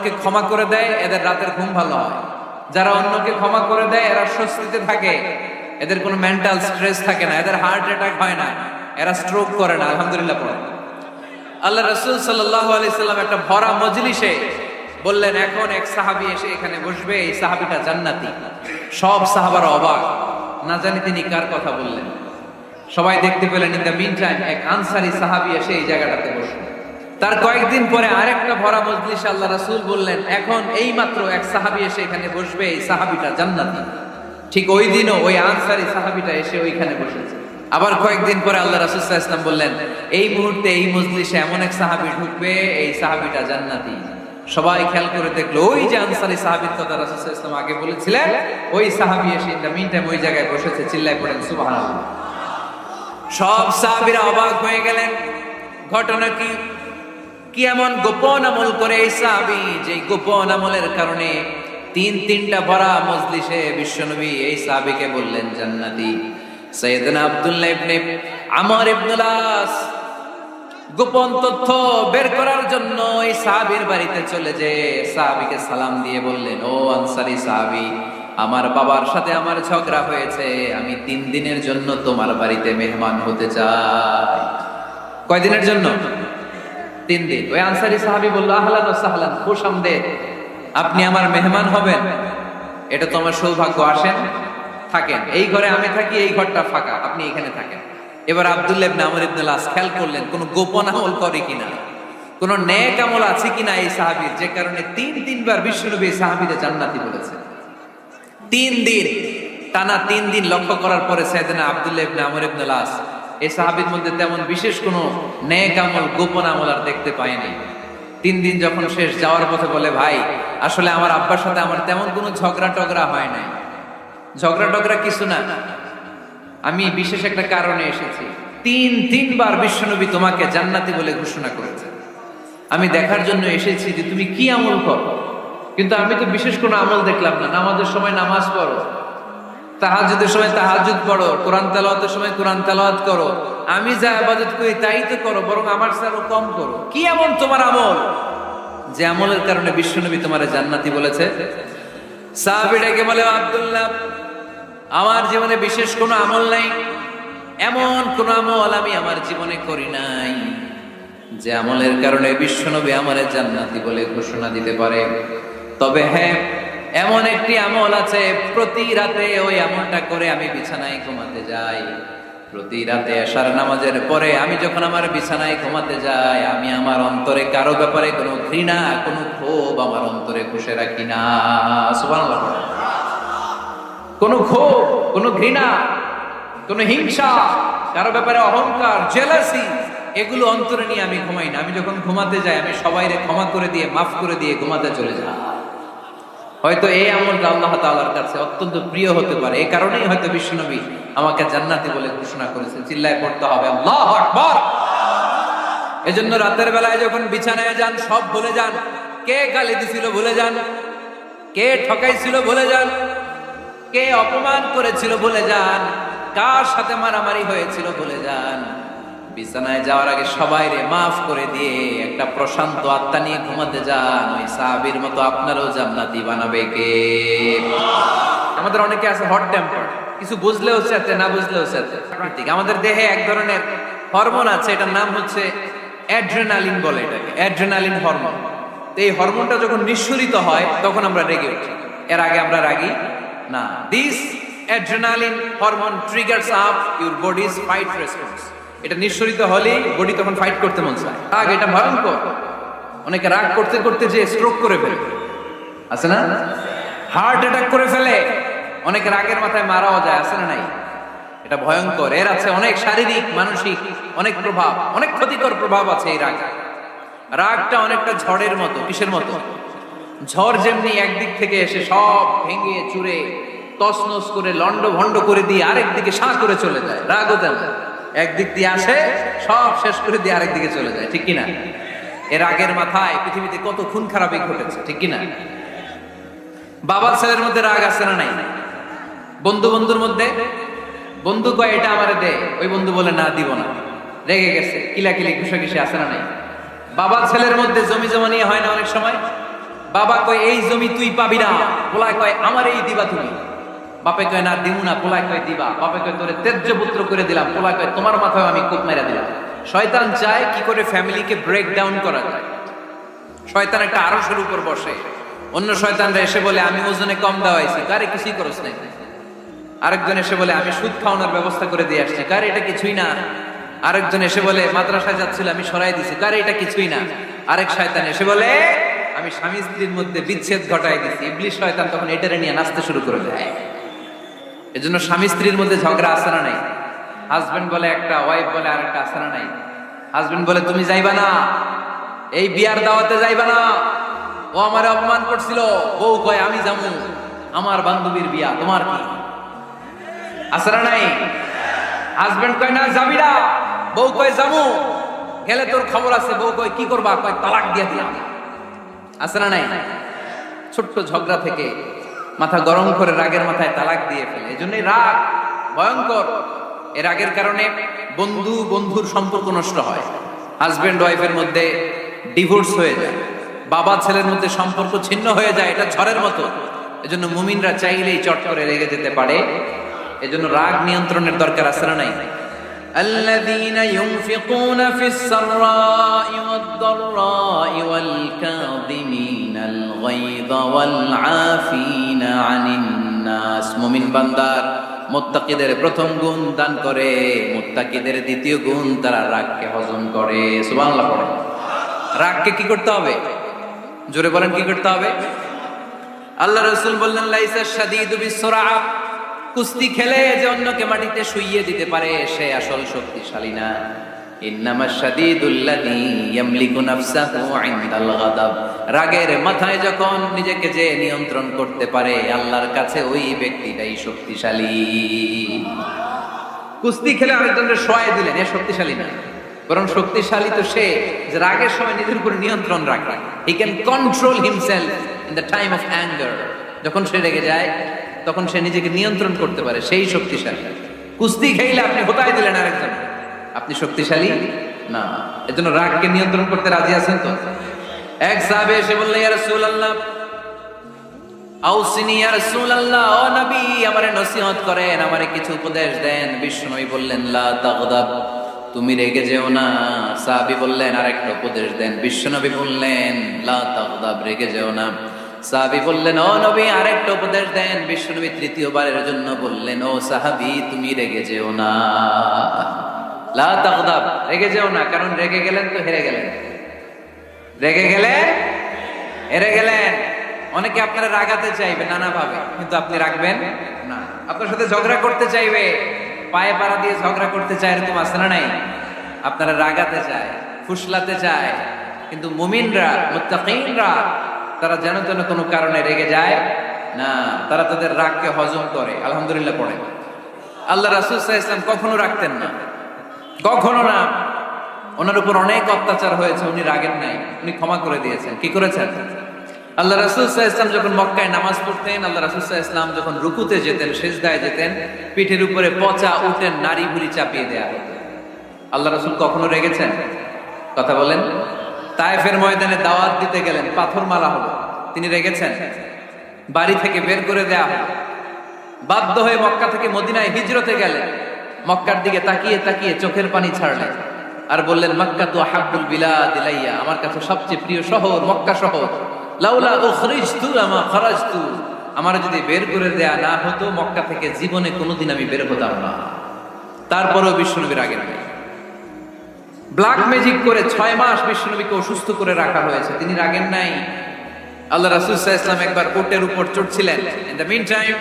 অন্যকে ক্ষমা করে দেয় এদের রাতের ঘুম ভালো হয়। যারা অন্যকে ক্ষমা করে দেয় এরা স্বস্তিতে থাকে, এদের কোনো মেন্টাল স্ট্রেস থাকে না, এদের হার্ট অ্যাটাক হয় না, এরা স্ট্রোক করে না। আলহামদুলিল্লাহ পড়ে। আল্লাহ রাসূল সাল্লাল্লাহু আলাইহি সাল্লাম একটা ভরা মজলিসে বললেন, এখন এক সাহাবী এসে এখানে বসবে, এই সাহাবীটা জান্নাতি। সব সাহাবারা অবাক, না জানি তিনি কার কথা বললেন। সবাই দেখতে পেলেন ইন দ্য মিন টাইম এক আনসারী সাহাবী এসে এই জায়গাটাতে বসলেন। তার কয়েকদিন পরে আরেকটা ভরা মজলিসে আল্লাহ রাসূল বললেন, এখন এই মাত্র এক সাহাবী এসে এখানে বসবে, এই সাহাবীটা জান্নাতি। ঠিক ওই দিনও ওই আনসারী সাহাবীটা এসে ওইখানে বসেছে। আবার কয়েকদিন পরে আল্লাহ রাসূল সাল্লাল্লাহু আলাইহি ওয়াসাল্লাম বললেন, এই মুহূর্তে এই মজলিসে এমন এক সাহাবী ঢুকবে, এই সাহাবীটা জান্নাতি। সবাই খেয়াল করে দেখলো ওই যে আনসারী সাহাবীর কথা রাসূল সাল্লাল্লাহু আলাইহি ওয়াসাল্লাম আগে বলেছিলেন, ওই সাহাবী এসে ইন দ্য মিন টাইম ওই জায়গায় বসেছে। চিল্লায় পড়েন সুবহানাল্লাহ। সব সাহাবীরা অবাক হয়ে গেলেন, ঘটনা কি? কি এমন গোপন আমল করে এই সাহাবী, যে গোপন আমলের কারণে তিনটা ভরা মজলিসে বিশ্বনবী এই সাহাবীকে বললেন জান্নাতি। সাইয়েদনা আব্দুল্লাহ ইবনে আমর ইবনে আস গোপন তথ্য বের করার জন্য এই সাহাবীর বাড়িতে চলে যে সাহাবীকে সালাম দিয়ে বললেন, ও আনসারী সাহাবী, আমার বাবার সাথে আমার ঝগড়া হয়েছে, আমি 3 দিনের জন্য তোমার বাড়িতে মেহমান হতে চাই। কয়দিনের জন্য? 3 দিন। ওই আনসারী সাহাবী বলল, আহলান ওয়া সাহলান, খুশামদেদ, আপনি আমার মেহমান হবেন, এটা তো আমার সৌভাগ্য। আসেন, থাকেন, এই ঘরে আমি থাকি, এই ঘরটা ফাঁকা, আপনি এখানে থাকেন। এবার আব্দুল্লাহ ইবনে আমর ইবনে আস খেয়াল করলেন কোন গোপন আমল করে কিনা, কোন নেক আমল আছে কিনা এই সাহাবীর, যে কারণে 3বার বিশ্বনবী এই সাহাবীকে জান্নাতি বলেছে। 3 দিন টানা 3 দিন লক্ষ্য করার পরে সাইয়েদনা আব্দুল্লাহ ইবনে আমর ইবনে আস এই সাহাবীর মধ্যে তেমন বিশেষ কোনো নেক আমল, গোপন আমল আর দেখতে পায়নি। 3 দিন যখন শেষ, যাওয়ার পথে বলে, ভাই আসলে আমার আব্বার সাথে আমার তেমন কোনো ঝগড়া টগড়া হয় নাই, ঝগড়া টগড়া কিছু না, আমি বিশেষ একটা কারণে এসেছি। 3বার বিশ্বনবী তোমাকে জান্নাতি বলে ঘোষণা করেছে, আমি দেখার জন্য এসেছি যে তুমি কি আমল করো। কিন্তু আমি তো বিশেষ কোনো আমল দেখলাম না, নামাজের সময় নামাজ পড়ো, তাহাজ্জুদের সময় তাহাজ্জুদ পড়ো, কোরআন তেলাওয়াতের সময় কোরআন তেলাওয়াত করো, আমি যা ইবাদত করি তাই তো করো, বরং আমার চেয়ে আরো কম করো। কি এমন তোমার আমল যে আমলের কারণে বিশ্বনবী তোমারে জান্নাতি বলেছে? সাহাবীটাকে বলে, আব্দুল্লাহ, আমার জীবনে বিশেষ কোনো আমল নাই, এমন কোন আমল আমি আমার জীবনে করি নাই যে আমলের কারণে বিশ্বনবী আমারে জান্নাতি বলে ঘোষণা দিতে পারে। তবে হ্যাঁ, এমন একটি আমল আছে, প্রতি রাতে ওই আমলটা করে আমি বিছানায় ঘুমাতে যাই। প্রতি রাতে এশার নামাজের পরে আমি যখন আমার বিছানায় ঘুমাতে যাই, আমি আমার অন্তরে কারো ব্যাপারে কোনো ঘৃণা, কোনো ক্ষোভ আমার অন্তরে পুষে রাখি না। সুবহানাল্লাহ। কোনো ক্ষোভ, কোনো ঘৃণা, কোনো হিংসা, কারো ব্যাপারে অহংকার, জেলাসি, এগুলো অন্তরে নিয়ে আমি ঘুমাই না। আমি যখন ঘুমাতে যাই, আমি সবাইরে ক্ষমা করে দিয়ে, মাফ করে দিয়ে ঘুমাতে চলে যাই। হয়তো এই আমলটা আল্লাহ তাআলার কাছে অত্যন্ত প্রিয় হতে পারে, এই কারণেই হয়তো বিশ্বনবী আমাকে জান্নাতি বলে ঘোষণা করেছে। চিল্লায় পড়তে হবে আল্লাহু আকবার। এজন্য রাতের বেলায় যখন বিছানায় যান, সব ভুলে যান। কে গালি দিছিল ভুলে যান, কে ঠকাইছিল ভুলে যান, কে অপমান করেছিল ভুলে যান, কার সাথে মারামারি হয়েছিল ভুলে যান। বিছানায় যাওয়ার আগে সবাইরে মাফ করে দিয়ে একটা প্রশান্ত আত্মা নিয়ে ঘুমাতে যান। ওই সাহাবীর মতো আপনারও জান্নাতি বানাবে কে? আমাদের অনেকে আছে হট টেম্পার, কিছু বুঝলেও চাইতে, না বুঝলেও চাইতে। আমাদের দেহে এক ধরনের হরমোন আছে, এটার নাম হচ্ছে অ্যাড্রেনালিন বলে এটাকে, অ্যাড্রেনালিন হরমোন। এই হরমোনটা যখন নিঃসরিত হয় তখন আমরা রেগে উঠি, এর আগে আমরা রাগি না। This adrenaline hormone triggers up your bodies fight response. এটা নিঃসরিত হলেই বডি তখন ফাইট করতে মন চায়। রাগ এটা ভয়ঙ্কর। অনেকে রাগ করতে করতে যে স্ট্রোক করে ফেলে, আছে না? হার্ট অ্যাটাক করে ফেলে। অনেক রাগের মাথায় মারাও যায়, আছে না নাই? এটা ভয়ঙ্কর। এর আছে অনেক শারীরিক, মানসিক অনেক প্রভাব, অনেক ক্ষতিকর প্রভাব আছে এই রাগ। রাগটা অনেকটা ঝড়ের মতো। কিসের মতো? ঝড় যেমনি একদিক থেকে এসে সব ভেঙে চুরে তছনছ করে লন্ড ভন্ড করে দিয়ে আরেক দিকে সাঁ করে চলে যায়, রাগও তেমন একদিক দিয়ে আসে, সব শেষ করে দিয়ে আরেক দিকে চলে যায়, ঠিক কিনা? এর আগের মাথায় পৃথিবীতে কত খুন খারাপি ঘটেছে, ঠিক কিনা? বাবা ছেলের মধ্যে রাগ আছে না নাই? বন্ধু বন্ধুর মধ্যে, বন্ধু কয় এটা আমারে দে, ওই বন্ধু বলে না দিব না, রেগে গেছে, কিলাকিলি ঘুষাঘুষি আছে না নাই? বাবা ছেলের মধ্যে জমি জমা নিয়ে হয় না অনেক সময়? বাবা কয় এই জমি তুই পাবি না, পোলায় কয় আমার এই দিবা তুমি। বাপে কয় না দিমু না, পোলায় কয় দিবা। বাপে কয় তোরে তেজ্য পুত্র করে দিলাম, পোলায় কয় তোমার মাথায় আমি কোপ মেরা দিলাম। শয়তান চায় কি করে ফ্যামিলিকে ব্রেক ডাউন করা যায়। শয়তান একটা আরশের উপর বসে, অন্য শয়তানরা এসে বলে আমি ওজনে কম দেওয়াইছি, কারে কিছুই করছ নাই। আরেকজন এসে বলে আমি সুদ খাওয়ানোর ব্যবস্থা করে দিয়ে আসছি, কারে এটা কিছুই না। আরেকজন এসে বলে মাদ্রাসায় যাচ্ছিল আমি সরাই দিছি, কারে এটা কিছুই না। আরেক শয়তান এসে বলে আমি স্বামী স্ত্রীর মধ্যে বিচ্ছেদ ঘটাই দিছি। ইবলিশ শয়তান তখন এটারে নিয়ে নাচতে শুরু করে দেয়। এজন্য স্বামী স্ত্রীর মধ্যে ঝগড়া আছে না নাই? হাজবেন্ড বলে একটা, ওয়াইফ বলে আরেকটা, আছে না নাই? হাজবেন্ড বলে তুমি যাইবা না, এই বিয়ার দাওয়াতে যাইবা না, ও আমারে অপমান করছিল। বউ কয় আমি যাবো, আমার বান্ধবীর বিয়া, তোমার কি? আছে না নাই? হাজবেন্ড কয় না যাবি না, বউ কয় যাবো, গেলে তোর খবর আছে। বউ কয় কি করবা? কয় তালাক দিয়ে দিলাম। আছে না নাই? ছোট্ট ঝগড়া থেকে মাথা গরম করে রাগের মাথায় তালাক দিয়ে ফেলে। এই জন্যই রাগ ভয়ঙ্কর। এর রাগের কারণে বন্ধু বন্ধুর সম্পর্ক নষ্ট হয়, হাজবেন্ড ওয়াইফের মধ্যে ডিভোর্স হয়ে যায়, বাবা ছেলের মধ্যে সম্পর্ক ছিন্ন হয়ে যায়। এটা ঝড়ের মতো। এজন্য মুমিনরা চাইলেই চট করে রেগে যেতে পারে। এজন্য রাগ নিয়ন্ত্রণের দরকার আছে না নাই? الذين ينفقون في السراء والضراء والكاظمين الغيظ والعافين عن الناس। মুমিন বান্দার মুত্তাকিদের প্রথম গুণ দান করে, মুত্তাকিদের দ্বিতীয় গুণ তারা রাগকে হজম করে। সুবহানাল্লাহ পড়ে। রাগকে কি করতে হবে? জোরে বলেন কি করতে হবে? আল্লাহ রাসূল বললেন লাইসা শাদীদু বিসসুরা, কুস্তি খেলে যে অন্যকে মাটিতে শুইয়ে দিতে পারে সে আসল শক্তিশালী না। ইন্নামাশ শাদীদুল্লাযী ইয়ামলিকু নাফসাহু ইনদাল গাদাব। রাগের মাথায় যখন নিজেকে যে নিয়ন্ত্রণ করতে পারে আল্লাহর কাছে ওই ব্যক্তিটাই শক্তিশালী। কুস্তি খেলে আরেকজনকে শোয়ায় দিলেন, এ শক্তিশালী না, বরং শক্তিশালী তো সে যে রাগের সময় নিজের উপর নিয়ন্ত্রণ রাখে। He can control himself in the time of anger. যখন সে রেগে যায় তখন সে নিজেকে নিয়ন্ত্রণ করতে পারে, সেই শক্তিশালী। কুস্তি খেলে আপনি হোতায় দিলেন আরেকজন, আপনি শক্তিশালী না। এজন্য রাগকে নিয়ন্ত্রণ করতে রাজি আছেন তো? এক সাহাবী এসে বললেন ইয়া রাসূলুল্লাহ আউসিনি, ইয়া রাসূলুল্লাহ, ও নবী আমারে নসিহত করেন, আমারে কিছু উপদেশ দেন। বিশ্বনবী বললেন লা তাগদাব, তুমি রেগে যেও না। সাহাবী বললেন আরেকটা উপদেশ দেন। বিশ্বনবী বললেন লা তাগদাব, রেগে যেও না। সাহাবী বললেন ও নবী আরেকটা উপদেশ দেন। বিশ্বনবী তৃতীয়বারের জন্য বললেন ও সাহাবী তুমি রেগে যেও না, লা তাগদাব, রেগে যেও না। কারণ রেগে গেলেন তো হেরে গেলেন, রেগে গেলে হেরে গেলেন। অনেকে আপনারা রাগাতে চাইবে নানা ভাবে, কিন্তু আপনি রাখবেন না। আপনার সাথে ঝগড়া করতে চাইবে, পায়ে পাড়া দিয়ে ঝগড়া করতে চায়, এরকম আছে না নাই? আপনারা রাগাতে চায়, ফুসলাতে চায়, কিন্তু মুমিনরা মুত্তাকিনরা তারা যেন তেন কোনো কারণে রেগে যায় না, তারা তাদের রাগকে হজম করে। আলহামদুলিল্লাহ পড়ে। আল্লাহ রাসূল সাল্লাল্লাহু আলাইহি ওয়াসাল্লাম কখনো রাখতেন না, কখনো না। ওনার উপর অনেক অত্যাচার হয়েছে, উনি রাগেন নাই, উনি ক্ষমা করে দিয়েছেন। কি করেছেন? আল্লাহ রাসূল সাল্লাল্লাহু আলাইহি ওয়াসাল্লাম যখন মক্কায় নামাজ পড়তেন, আল্লাহ রাসূল সাল্লাল্লাহু আলাইহি ওয়াসাল্লাম যখন রুকুতে যেতেন, সিজদায় যেতেন, পিঠের উপরে পচা উটের নাড়ি ভুঁড়ি চাপিয়ে দেয়া হতো। আল্লাহ রাসূল কখনো রেগেছেন? কথা বলেন। তায়েফের ময়দানে দাওয়াত দিতে গেলেন, পাথর মারা হলো, তিনি রেগেছেন? বাড়ি থেকে বের করে দেয়া হলো, বাধ্য হয়ে মক্কা থেকে মদিনায় হিজরতে গেলেন। মক্কার দিকে তাকিয়ে তাকিয়ে চোখের পানি ছাড়লেন আর বললেন মক্কাতু আহাব্বুল বিলাদ ইলাইয়া, আমার কাছে সবচেয়ে প্রিয় শহর মক্কা শহর। লাউলা উখরিজতু লামা খারাজতু, আমার যদি বের করে দেয়া না হতো মক্কা থেকে জীবনে কোনোদিন আমি বের হতাম না। তারপরেও বিশ্বনবী রাগেন নাই। ব্ল্যাক ম্যাজিক করে 6 মাস বিশ্বনবীকে অসুস্থ করে রাখা হয়েছে, তিনি রাগেন নাই। আল্লাহ রাসূল সাল্লাল্লাহু আলাইহি ওয়াসাল্লাম একবার উটের উপর চড়ছিলেন। ইন দ্য মিন টাইম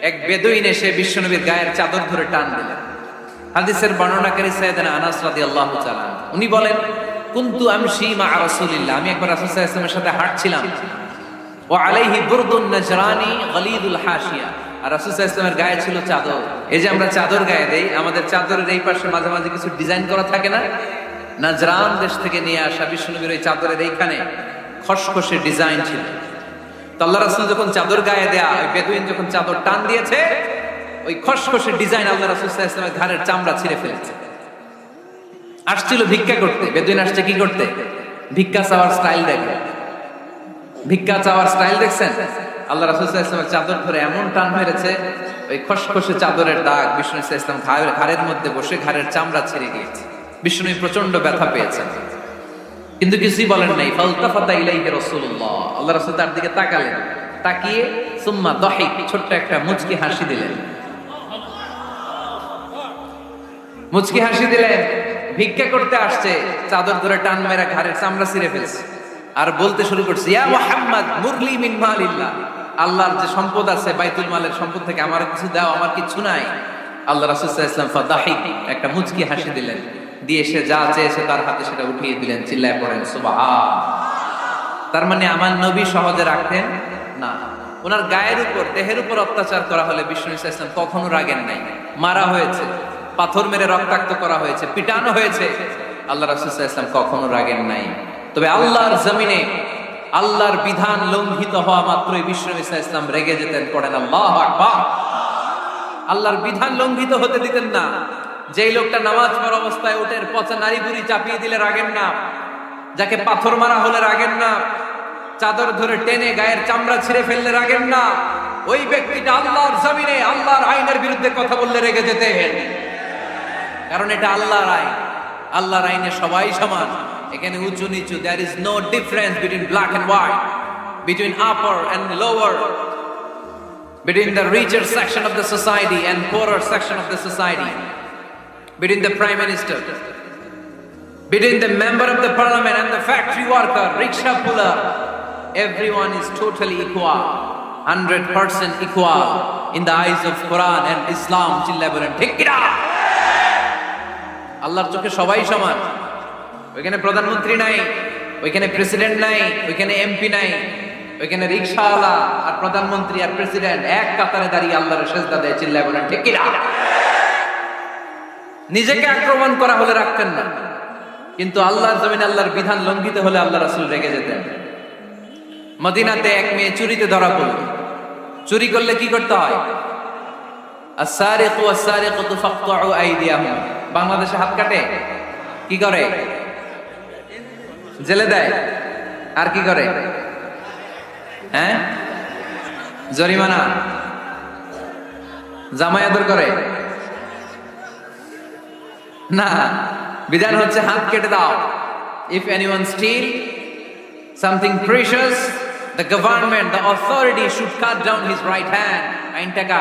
এক বেদুইন এসে বিশ্বনবীর গায়ের চাদর ধরে টান দিলেন। হাদিসের বর্ণনাকারী সাইয়েদনা আনাস রাদিয়াল্লাহু তাআলা উনি বলেন কুনতু আমশি মা রাসূলিল্লাহ, আমি একবার রাসূল সাল্লাল্লাহু আলাইহি ওয়াসাল্লামের সাথে হাঁটছিলাম। ওয়া আলাইহি বুরদুন নাজরানি গলিদুল হাশিয়া, আর রাসূল সাল্লাল্লাহু আলাইহি ওয়াসাল্লামের গায়ে ছিল চাদর। এই যে আমরা চাদর গায়ে দেই, আমাদের চাদরের এই পাশে মাঝে মাঝে কিছু ডিজাইন করা থাকে না? নাজরান দেশ থেকে নিয়ে আসা বিশ্বনবীর ওই চাদরের এইখানে খসখসে ডিজাইন ছিল। তো আল্লাহ রাসূল যখন চাদর গায়ে দেয়া, ওই বেদুইন যখন চাদর টান দিয়েছে, ওই খসখসে ডিজাইন আল্লাহ রাসূল সাল্লাল্লাহু আলাইহি ওয়াসাল্লামের ঘাড়ের চামড়া ছিঁড়ে ফেলেছে। আসছিল ভিক্ষা করতে, বেদুইন আসছে কি করতে? ভিক্ষা চাওয়ার স্টাইল দেখে। ভিক্ষা চাওয়ার স্টাইল দেখছেন? আল্লাহ রাসূল সাল্লাল্লাহু আলাইহি ওয়াসাল্লাম চাদর ধরে এমন টান মেরেছে, ওই খসখসে চাদরের দাগ বিষ্ণু সাল্লাল্লাহু আলাইহি ওয়াসাল্লাম ঘাড়ের মধ্যে বসে ঘাড়ের চামড়া ছিঁড়ে গিয়েছে। বিষ্ণু প্রচন্ড ব্যথা পেয়েছেন, কিন্তু কিছুই বলেন নাই। ফালতাফাতা ইলাইহি রাসূলুল্লাহ, আল্লাহ রাসূল তার দিকে তাকালেন, তাকিয়ে সুম্মা দাহিক, ছোট্ট একটা মুচকি হাসি দিলেন। মুচকি হাসি দিলেন, ভিক্ষা করতে আসছে, চাদর ধরে টান মেরা ঘাড়ের চামড়া ছিঁড়ে ফেলছে, আর বলতে শুরু করছে, ইয়া মুহাম্মদ মুরলি মিন মালিল্লাহ, আল্লাহর যে সম্পদ আছে বাইতুল মালের সম্পদ থেকে আমার কিছু দাও, আমার কিছু নাই। আল্লাহ রাসূল সাল্লাল্লাহু আলাইহি ওয়াসাল্লাম ফাদাহিক, একটা মুচকি হাসি দিলেন, দিয়ে সে যা চেয়েছে তার হাতে সেটা উঠিয়ে দিলেন। চিল্লায় পড়েন সুবহান। তার মানে আমার নবী সহজে রাখতেন না। ওনার গায়ের উপর, দেহের উপর অত্যাচার করা হলে বিষ্ণু সাল্লাল্লাহু আলাইহি ওয়াসাল্লাম কখনো রাগেন নাই। মারা হয়েছে, পাথর মেরে রক্তাক্ত করা হয়েছে, পিটানো হয়েছে, আল্লাহ রাসূল সাল্লাল্লাহু আলাইহি ওয়াসাল্লাম কখনো রাগেন নাই। তবে আল্লাহর জমিনে আল্লাহর বিধান লঙ্ঘিত হওয়া মাত্রই বিষ্ণু সাল্লাল্লাহু আলাইহি ওয়াসাল্লাম রেগে যেতেন। পড়েন আল্লাহু আকবার। আল্লাহর বিধান লঙ্ঘিত হতে দিতেন না। যেই লোকটা নামাজ পড়া অবস্থায় উটের পচা নারী বুড়ি চাপিয়ে দিলে রাগেন না, যাকে পাথর মারা হলে রাগেন না, চাদর ধরে টেনে গায়ের চামড়া ছিঁড়ে ফেললে রাগেন না, ওই ব্যক্তিটা আল্লাহর জমিনে আল্লাহর আইনের বিরুদ্ধে কথা বললে রেগে যেতেন। কারণ এটা আল্লাহর আইন, আল্লাহর আইনে সবাই সমান। এখানে উঁচু নিচু, there is no difference between black and white, between upper and lower, between the richer section of the society and poorer section of the society, between the prime minister, between the member of the parliament and the factory worker, rickshaw puller. Everyone is totally equal, 100% equal in the eyes of Quran and Islam. চিল্লায় বলেন ঠিক কি না? আল্লাহর চোখে সবাই সমান। ওইখানে প্রধানমন্ত্রী নাই, ওইখানে প্রেসিডেন্ট নাই, ওইখানে এমপি নাই, ওইখানে রিকশাওয়ালা আর প্রধানমন্ত্রী আর প্রেসিডেন্ট এক কাতারে দাঁড়িয়ে আল্লাহর সেজদা দেয়। চিল্লায় বলেন ঠিক কি না? নিজেকে আক্রমণ করা হলে রাখতেন না, কিন্তু আল্লাহর জমিনে আল্লাহর বিধান লঙ্ঘিত হলে আল্লাহ রাসূল রেগে যেতেন। মদিনাতে এক মেয়ে চুরিতে ধরা পড়ল। চুরি করলে কি করতে হয়? আস-সারিকু ওয়াস-সারিকাতু ফাকতাউ আইদিয়াহুম। বাংলাদেশে হাত কাটে, কি করে? জেলে দেয়। আর কি করে? হ্যাঁ, জরিমানা, জামাই আদর করে না। বিধান হচ্ছে হাত কেটে দাও। If anyone steal something precious, the government, the authority should cut down his right hand. আইন টাকা।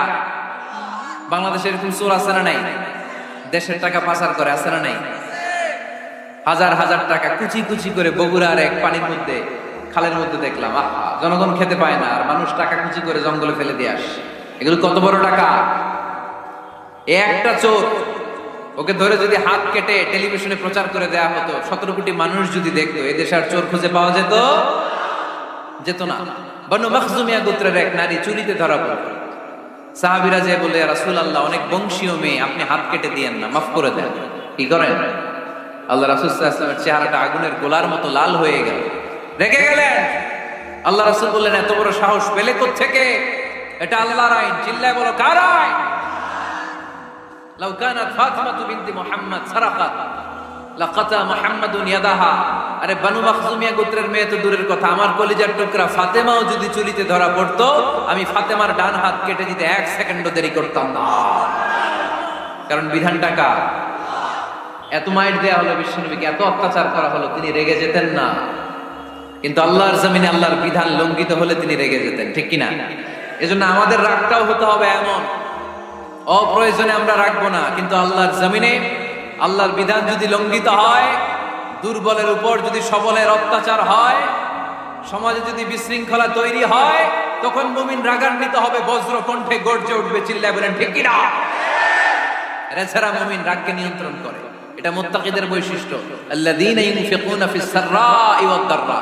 বাংলাদেশে এরকম চোর আছে না নাই? দেশের টাকা পাচার করে, আছে না নাই? হাজার হাজার টাকা কুচি কুচি করে বগুড়ার এক পানির মধ্যে, খালের মধ্যে দেখলাম। আহা, জনগণ খেতে পায় না, আর মানুষ টাকা কুচি করে জঙ্গলে ফেলে দিয়ে আসে। এগুলো কত বড় টাকা! একটা চোর, ওকে ধরে যদি হাত কেটে টেলিভিশনে প্রচার করে দেয়া হতো, 17 কোটি মানুষ যদি দেখতো, এদেশে আর চোর খুঁজে পাওয়া যেত না। বনু মখজুমিয়া গোত্রের এক নারী চুরিতে ধরা পড়ল। সাহাবীরা যে বলে, ইয়া রাসূলুল্লাহ, অনেক বংশীয় মেয়ে, আপনি হাত কেটে দিয়েন না, মাফ করে দেন। কি করেন? আল্লাহ রাসূল সাল্লাল্লাহু আলাইহি ওয়াসাল্লামের চেহারাটা আগুনের গোলার মতো লাল হয়ে গেল, রেগে গেলেন। আল্লাহ রাসূল বললেন, এত বড় সাহস পেলে কোত্থেকে? এটা আল্লাহর আইন। চিল্লায় বলো, কার আইন? লাউ কানাত ফাতিমাতু বিনতি মুহাম্মদ সারাকাত লাকাতা মুহাম্মাদুন ইয়াদাহা। আরে বনু মখজুমিয়া গোত্রের মেয়ে তো দূরের কথা, আমার কলিজার টুকরা ফাতেমাও যদি চুরিতে ধরা পড়তো, আমি ফাতেমার ডান হাত কেটে দিতে 1 সেকেন্ডও দেরি করতাম না। কারণ বিধানটা কার? এত মাইট দেয়া হলো বিশ্বনবীকে, এত অত্যাচার করা হলো, তিনি রেগে যেতেন না। কিন্তু আল্লাহর জমিনে আল্লাহর বিধান লঙ্ঘিত হলে তিনি রেগে যেতেন। ঠিক কিনা? এজন্য আমাদের রাগটাও হতে হবে এমন, অপ্রয়োজনে আমরা রাখবো না, কিন্তু আল্লাহর জমিনে আল্লাহর বিধান যদি লঙ্ঘিত হয়, দুর্বলের উপর যদি সবলের অত্যাচার হয়, সমাজে যদি বিশৃঙ্খলা তৈরি হয়, তখন মুমিন রাগান্বিত হবে, বজ্র কণ্ঠে গর্জে উঠবে। চিল্লায় বলেন ঠিক কিনা? এছাড়া মুমিন রাগকে নিয়ন্ত্রণ করে। এটা মুত্তাকিদের বৈশিষ্ট্য। আল্লাযীনা ইউনফিকুনা ফিস সাররাই ওয়াদ দাররা।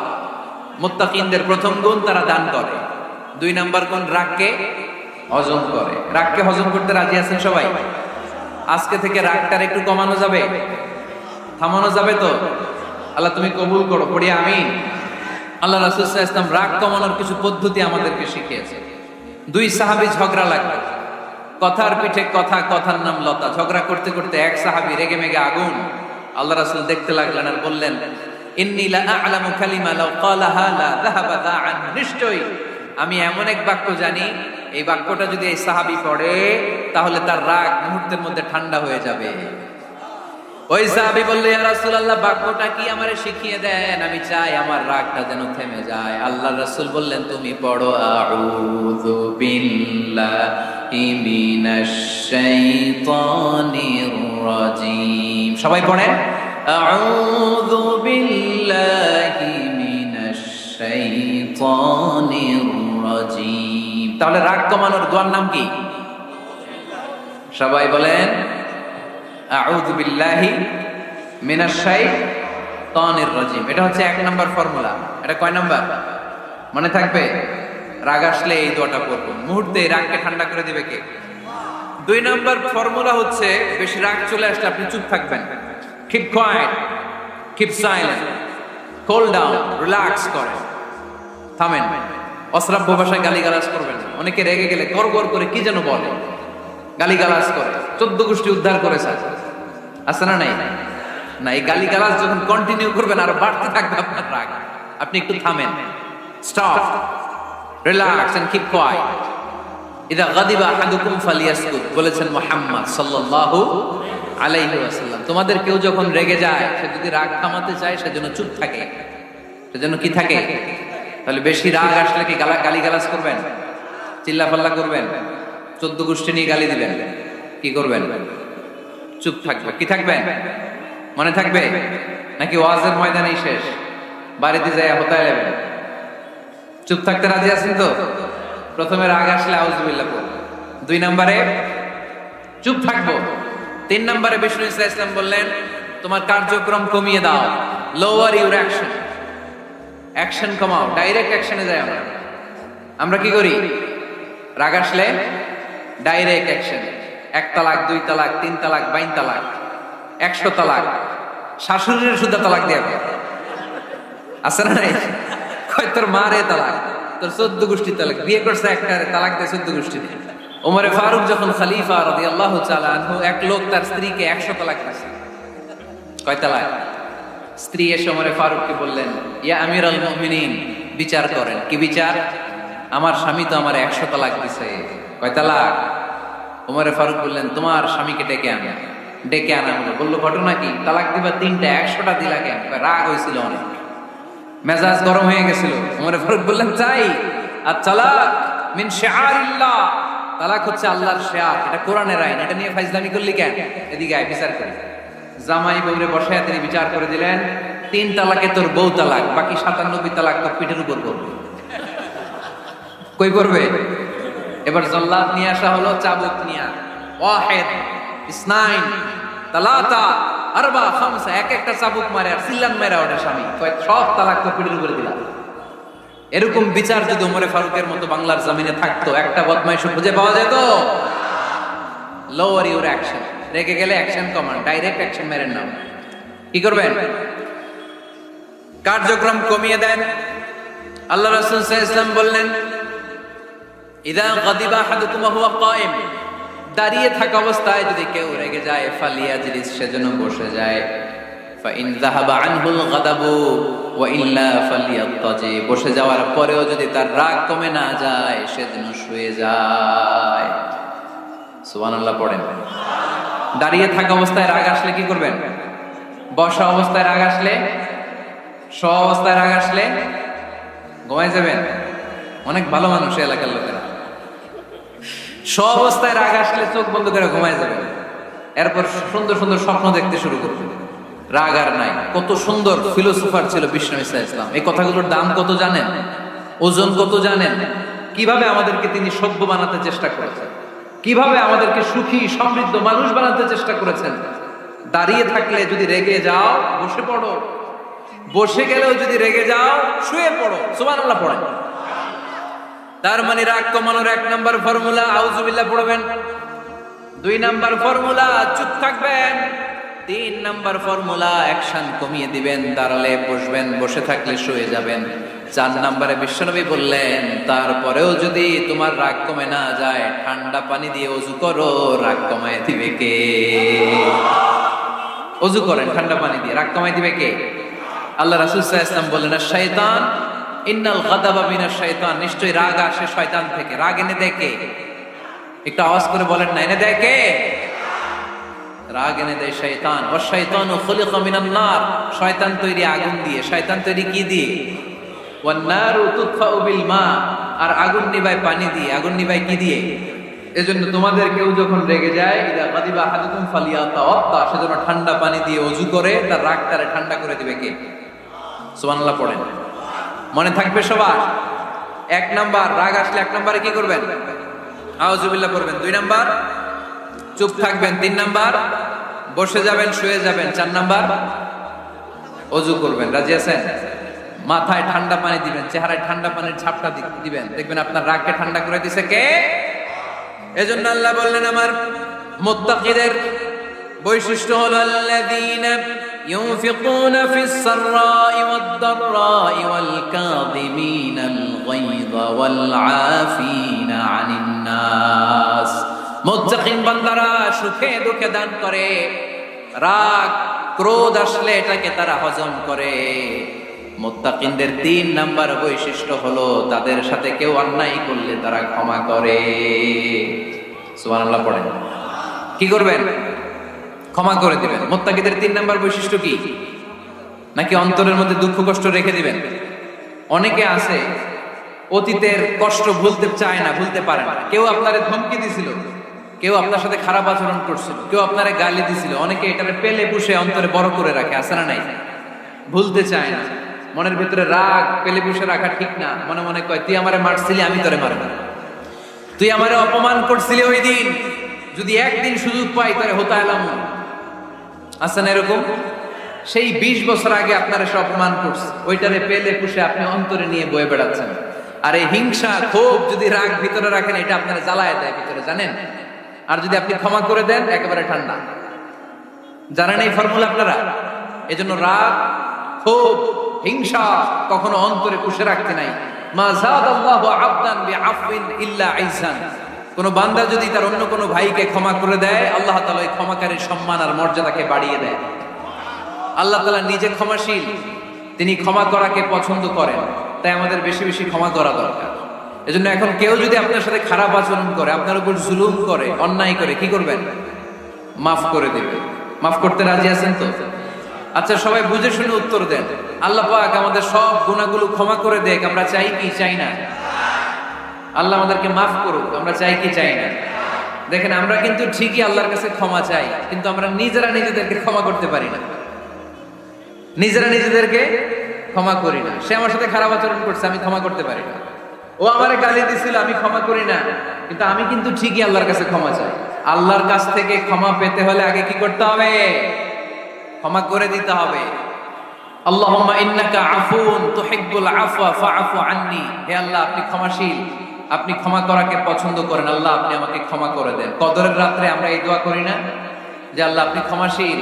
মুত্তাকিনদের প্রথম গুণ, তারা দান করে। 2 নাম্বার গুণ, রাগকে হজম করে। রাগকে হজম করতে রাজি আছেন সবাই? আজকে থেকে রাগটার একটু কমানো যাবে, থামানো যাবে তো? আল্লাহ তুমি কবুল করো, পড়ি আমিন। আল্লাহ রাসূল সাল্লাল্লাহু আলাইহি ওয়াসাল্লাম রাগ কমানোর কিছু পদ্ধতি আমাদেরকে শিখিয়েছে। 2 সাহাবী ঝগড়া লাগলো, কথার পিঠে কথা, কথার নাম লতা। ঝগড়া করতে করতে এক সাহাবী রেগে মেগে আগুন। আল্লাহ রাসূল দেখতে লাগলেন আর বললেন, ইন্নী লা আ'লামু কালিমা লাউ ক্বালাহা লা যাহাবা যা আনহু, নিশ্চয়ই আমি এমন এক বাক্য জানি, এই বাক্যটা যদি এই সাহাবী পড়ে তাহলে তার রাগ মুহূর্তের মধ্যে ঠান্ডা হয়ে যাবে। ওই সাহাবী বলল, ইয়া রাসূলুল্লাহ, বাক্যটা কি আমারে শিখিয়ে দেন, আমি চাই আমার রাগটা যেন থেমে যায়। আল্লাহর রাসূল বললেন, তুমি পড়ো আউযু বিল্লাহি মিনাশ শাইতানির রাজীম। সবাই পড়েন, আউযু বিল্লাহি মিনাশ শাইতানির রাজীম। তাহলে রাগ কমানোর দোয়ার নাম কি? সবাই বলেন, আউযু বিল্লাহি মিনাশ শাইতানির রাজীম। এটা হচ্ছে 1 নাম্বার ফর্মুলা। এটা কয় নাম্বার মনে থাকবে? রাগ আসলে এই দোয়াটা পড়বো, মুহূর্তে রাগকে ঠান্ডা করে দিবে কে? 2 নাম্বার ফর্মুলা হচ্ছে, বেশি রাগ চলে আসলে আপনি চুপ থাকবেন। Keep quiet, keep silent, cool down, relax করেন, থামেন। অশ্রাব্য ভাষায় গালিগালাজ করবেন না। অনেকে রেগে গেলে গড়গড় করে কি যেন বলে, গালিগালাজ করে, 14 গোষ্ঠী উদ্ধার করেছে, আছে না নাই? না, এই গালিগালাজ যখন কন্টিনিউ করবেন আর বাড়তে থাকবে আপনার রাগ, আপনি একটু থামেন, stop, relax and keep quiet. ইদা গাদিবা আহাদুকুম ফালিয়াসকুত, বলেছেন মুহাম্মদ সাল্লাল্লাহু আলাইহি ওয়াসাল্লাম। তোমাদের কেউ যখন রেগে যায়, সে যদি রাগ থামাতে চায় সেজন্য চুপ থাকে, সেজন্য কি থাকে? তাহলে বেশি রাগ আসলে কি গালিগালাজ করবেন, চিল্লাপাল্লা করবেন, 14 গোষ্ঠী নিয়ে গালি দিবেন, কি করবেন? চুপ থাকবে। কি থাকবেন মনে থাকবে? নাকি ওয়াজের ময়দানেই শেষ, বাড়িতে যায় হোতায় নেবেন? চুপ থাকতে রাজি আছেন তো? প্রথমে রাগ আসলে আউযুবিল্লাহ বলবো, 2 নম্বরে চুপ থাকবো, 3 নম্বরে বিষ্ণু ইসলাম বললেন, তোমার কার্যক্রম কমিয়ে দাও, লোয়ার ইউর অ্যাকশন, অ্যাকশন কমাও, ডাইরেক্ট অ্যাকশনে যাই আমরা কি করি? রাগ আসলে ডাইরেক্ট অ্যাকশন, 1 তালাক, 2 তালাক, 3 তালাক, 22 তালাক, 100 তালাক, শাশুড়ির সুদ্ধা তালাক দিয়ে আছে না নাই? কয় তোর মারে তালাক, তোর 14 গোষ্ঠী তালাক, বিয়ে করছে একটা তালাক দিয়ে 14 গোষ্ঠী। ওমরে ফারুক যখন খলিফা রাদিয়াল্লাহু তাআলা আনহু, এক লোক তার স্ত্রীকে 100 তালাক দিয়েছে। কয় তালাক? স্ত্রী এসে ওমরে ফারুককে বললেন, ইয়া আমিরুল মুমিনিন, বিচার করেন। কি বিচার? আমার স্বামী তো আমার 100 তালাক দিছে। কয় তালাক? ওমরে ফারুক বললেন, তোমার স্বামীকে ডেকে আনো। ডেকে আনা হলো। বললো, ঘটনা কি? তালাক দিবা 3টা, 100টা দিলা কেন? রাগ হয়েছিল অনেক, মেজাজ গরম হয়ে গেছিল। ওমরে ফারুক বললেন, চাই আর তালাক মিন শিআরিল্লাহ, তালাক হচ্ছে আল্লাহর শিআর, এটা কোরআনের আইন, এটা নিয়ে ফাইজলামি করলি কেন? এদিকে আয়, বিচার করি। জামাই বউরে বসায় তিনি বিচার করে দিলেন, 3 তালাকে তোর বউ তালাক, বাকি 97 তালাক তোর পিঠের উপর করবে। কই করবে? এবার জল্লাদ নিয়ে আসা হলো, চাবুক নিয়া, ওয়াহিদ, ইসনাইন, তালাতা, আরবা, খামসা, এক একটা চাবুক মারে আর সিল্লান মেরা ওঠে স্বামী, কয় সব তালাক তোর পিঠের উপরে দিলাম। এরকম বিচার যদি ওমরে ফারুকের মতো বাংলার জমিনে থাকতো, একটা বদমাইশ খুঁজে পাওয়া যেত? লোয়ার ইউর অ্যাকশন, রেগে গেলে অ্যাকশন কমান, ডাইরেক্ট অ্যাকশন মেরেন না। কি করবেন? কার্যক্রম কমিয়ে দেন। আল্লাহ রাসূল সাল্লাল্লাহু আলাইহি ওয়াসাল্লাম বললেন, ইদা গাদিবা আহাদুকুম ওয়া হুয়া কায়েম, দাঁড়িয়ে থাকা অবস্থায় যদি কেউ রেগে যায়, ফালিয়াজলিস, সেজন্য বসে যায়। ফা ইন যাহাবা আনহুল গাদাবু ওয়া ইল্লা ফালিয়াত্তাজি, বসে যাওয়ার পরেও যদি তার রাগ কমে না যায়, সেজন্য শুয়ে যায়। সুবহানাল্লাহ পড়েন। দাঁড়িয়ে থাকা অবস্থায় রাগ আসলে কি করবেন? বসা অবস্থায় রাগ আসলে, শোয়া অবস্থায় রাগ আসলে ঘুমায় যাবেন। অনেক ভালো মানুষ এলাকার লোকেরা, শোয়া অবস্থায় রাগ আসলে চোখ বন্ধ করে ঘুমায় যাবেন, এরপর সুন্দর সুন্দর স্বপ্ন দেখতে শুরু করবেন। রাগ আর নাই। কত সুন্দর ফিলোসোফার ছিল বিষ্ণু ইসলাম। এই কথাগুলোর দাম কত জানেন? ওজন কত জানেন? কিভাবে আমাদেরকে তিনি সভ্য বানাতে চেষ্টা করেছেন, কিভাবে আমাদেরকে সুখী সমৃদ্ধ মানুষ বানাতে চেষ্টা করেছেন। দাঁড়িয়ে থাকলে যদি রেগে যাও, বসে পড়ো, বসে গেলেও যদি রেগে যাও, শুয়ে পড়ো। সুবহানাল্লাহ পড়েন। তার মানে রাগ কমানোর 1 নাম্বার ফর্মুলা আউযুবিল্লাহ পড়বেন, 2 নাম্বার ফর্মুলা চুপ থাকবেন, 3 নাম্বার ফর্মুলা অ্যাকশন কমিয়ে দিবেন, দাঁড়ালে বসবেন, বসে থাকলে শুয়ে যাবেন। 4 নাম্বারে বিশ্বনবী বললেন, তারপরেও যদি তোমার রাগ কমে না যায়, ঠান্ডা পানি দিয়ে ওযু করো, রাগ কমায় দিবে কে? ওযু করেন ঠান্ডা পানি দিয়ে, রাগ কমায় দিবে কে? আল্লাহ রাসূল সাল্লাল্লাহু আলাইহি ওয়াসাল্লাম বললেন, শয়তান ইন্নাল গাদাবা মিনাশ শয়তান, নিশ্চয়ই রাগ আসে শয়তান থেকে। রাগ এনে দেয় কে? একটু আওয়াজ করে বলেন না, এনে দেয় কে? রাগ এনে দেয় শয়তান। ওয়া শাইতানু খুলিকা মিনান নার, শয়তান তৈরি আগুন দিয়ে। শয়তান তৈরি কি দিয়ে? ওয়ান নারু তুতফাউ বিল মা, আর আগুন নিভায় পানি দিয়ে। আগুন নিভায় কি দিয়ে? এজন্য তোমাদের কেউ যখন রেগে যায়, ইদা গাদিবা আহাদুকুম ফালিয়াতাওয়াত্তা, সেজন্য ঠান্ডা পানি দিয়ে ওযু করে তার রাগটারে ঠান্ডা করে দিবে কে? সুবহানাল্লাহ পড়েন। মনে থাকবে সবার? 1 নাম্বার, রাগ আসলে 1 নম্বরে কি করবেন? আউযুবিল্লাহ পড়বেন। 2 নাম্বার, চুপ থাকবেন। 3 নাম্বার, বসে যাবেন, শুয়ে যাবেন। 4 নাম্বার, ওযু করবেন। রাজি আছেন? মাথায় ঠান্ডা পানি দিবেন, চেহারায় ঠান্ডা পানির ঝাপটা দিবেন, দেখবেন আপনার রাগকে ঠান্ডা করে দিছে কে? এজন্য আল্লাহ বললেন, আমার মুত্তাকিদের বৈশিষ্ট্য হলো আল্লাযীনা ইউনফিকুনা ফিস সাররাই ওয়াদ দাররাই ওয়াল কাযিমিনাল গায়যা ওয়াল আফিনা আনিন নাস। মুত্তাকিন বান্দারা সুখে দুঃখে দান করে, রাগ ক্রোধ আসলে এটাকে তারা হজম করে। মুত্তাকিনদের 3 নাম্বার বৈশিষ্ট্য হলো তাদের সাথে কেউ অন্যায় করলে তারা ক্ষমা করে। সুবহানাল্লাহ পড়েন। কি করবেন? ক্ষমা করে দিবেন। মুত্তাকিদের 3 নাম্বার বৈশিষ্ট্য কি? নাকি অন্তরের মধ্যে দুঃখ কষ্ট রেখে দিবেন? অনেকে আছে অতীতের কষ্ট ভুলতে চায় না, ভুলতে পারে না। কেউ আপনারে ধমকি দিছিল, কেউ আপনার সাথে খারাপ আচরণ করছিল, কেউ আপনারে গালি দিছিল, অনেকে এটারে পেলে পুষে অন্তরে বড় করে রাখে, আছে না নাই? ভুলতে চায় না। মনের ভিতরে রাগ পেলে পুষে রাখা ঠিক না। মনে মনে কয়, তুই আমারে মারছিলি, আমি তোরে মারব। তুই আমারে অপমান করছিলি ওই দিন, যদি একদিন সুযোগ পাই তোরে হতাইলাম। আছে না এরকম? সেই 20 বছর আগে আপনারা সব অপমান করছে, ওইটারে পেলে পুষে আপনি অন্তরে নিয়ে বয়ে বেড়াচ্ছেন। আর এই হিংসা ক্ষোভ যদি রাগ ভিতরে রাখেন, এটা আপনারা জ্বালায় দেয় ভিতরে, জানেন? আর যদি আপনি ক্ষমা করে দেন, একেবারে ঠান্ডা। জানেন এই ফর্মুলা আপনারা? এজন্য রাগ, ক্ষোভ, হিংসা কখনো অন্তরে পুষে রাখতে নাই। মা যাদাল্লাহু আবদান বিআফওয়িন ইল্লা ইজ্জান। কোন বান্দা যদি তার অন্য কোন ভাইকে ক্ষমা করে দেয়, আল্লাহ তাআলা ওই ক্ষমাকারীর সম্মান আর মর্যাদাকে বাড়িয়ে দেয়। আল্লাহ তাআলা নিজে ক্ষমাশীল, তিনি ক্ষমা করাকে পছন্দ করেন। তাই আমাদের বেশি বেশি ক্ষমা করা দরকার। এজন্য এখন কেউ যদি আপনার সাথে খারাপ আচরণ করে, আপনার উপর জুলুম করে, অন্যায় করে, কি করবেন? মাফ করে দিবেন। মাফ করতে রাজি আছেন তো? আচ্ছা, সবাই বুঝে শুনে উত্তর দেন। আল্লাহ পাক আমাদের সব গুনাহগুলো ক্ষমা করে দেখ, আমরা চাই কি চাই না? আল্লাহ আমাদেরকে মাফ করুক, আমরা চাই কি চাই না? দেখেন, আমরা কিন্তু ঠিকই আল্লাহর কাছে ক্ষমা চাই, কিন্তু আমরা নিজেরা নিজেদেরকে ক্ষমা করতে পারি না। নিজেরা নিজেদেরকে ক্ষমা করি না। সে আমার সাথে খারাপ আচরণ করছে, আমি ক্ষমা করতে পারি না। ও আমারে গালি দিছিল, আমি ক্ষমা করি না, কিন্তু আমি কিন্তু ঠিকই আল্লাহর কাছে ক্ষমা চাই। আল্লাহর কাছ থেকে ক্ষমা পেতে হলে আগে কি করতে হবে? ক্ষমা করে দিতে হবে। আল্লাহুম্মা ইন্নাকা আফুন তুহিব্বুল আফওয়া ফাআফু আন্নি। হে আল্লাহ, আপনি ক্ষমাশীল, আপনি ক্ষমা করাকে পছন্দ করেন। আল্লাহ, আপনি আমাকে ক্ষমা করে দেন। কদরের রাত্রে আমরা এই দোয়া করি না যে আল্লাহ আপনি ক্ষমাশীল,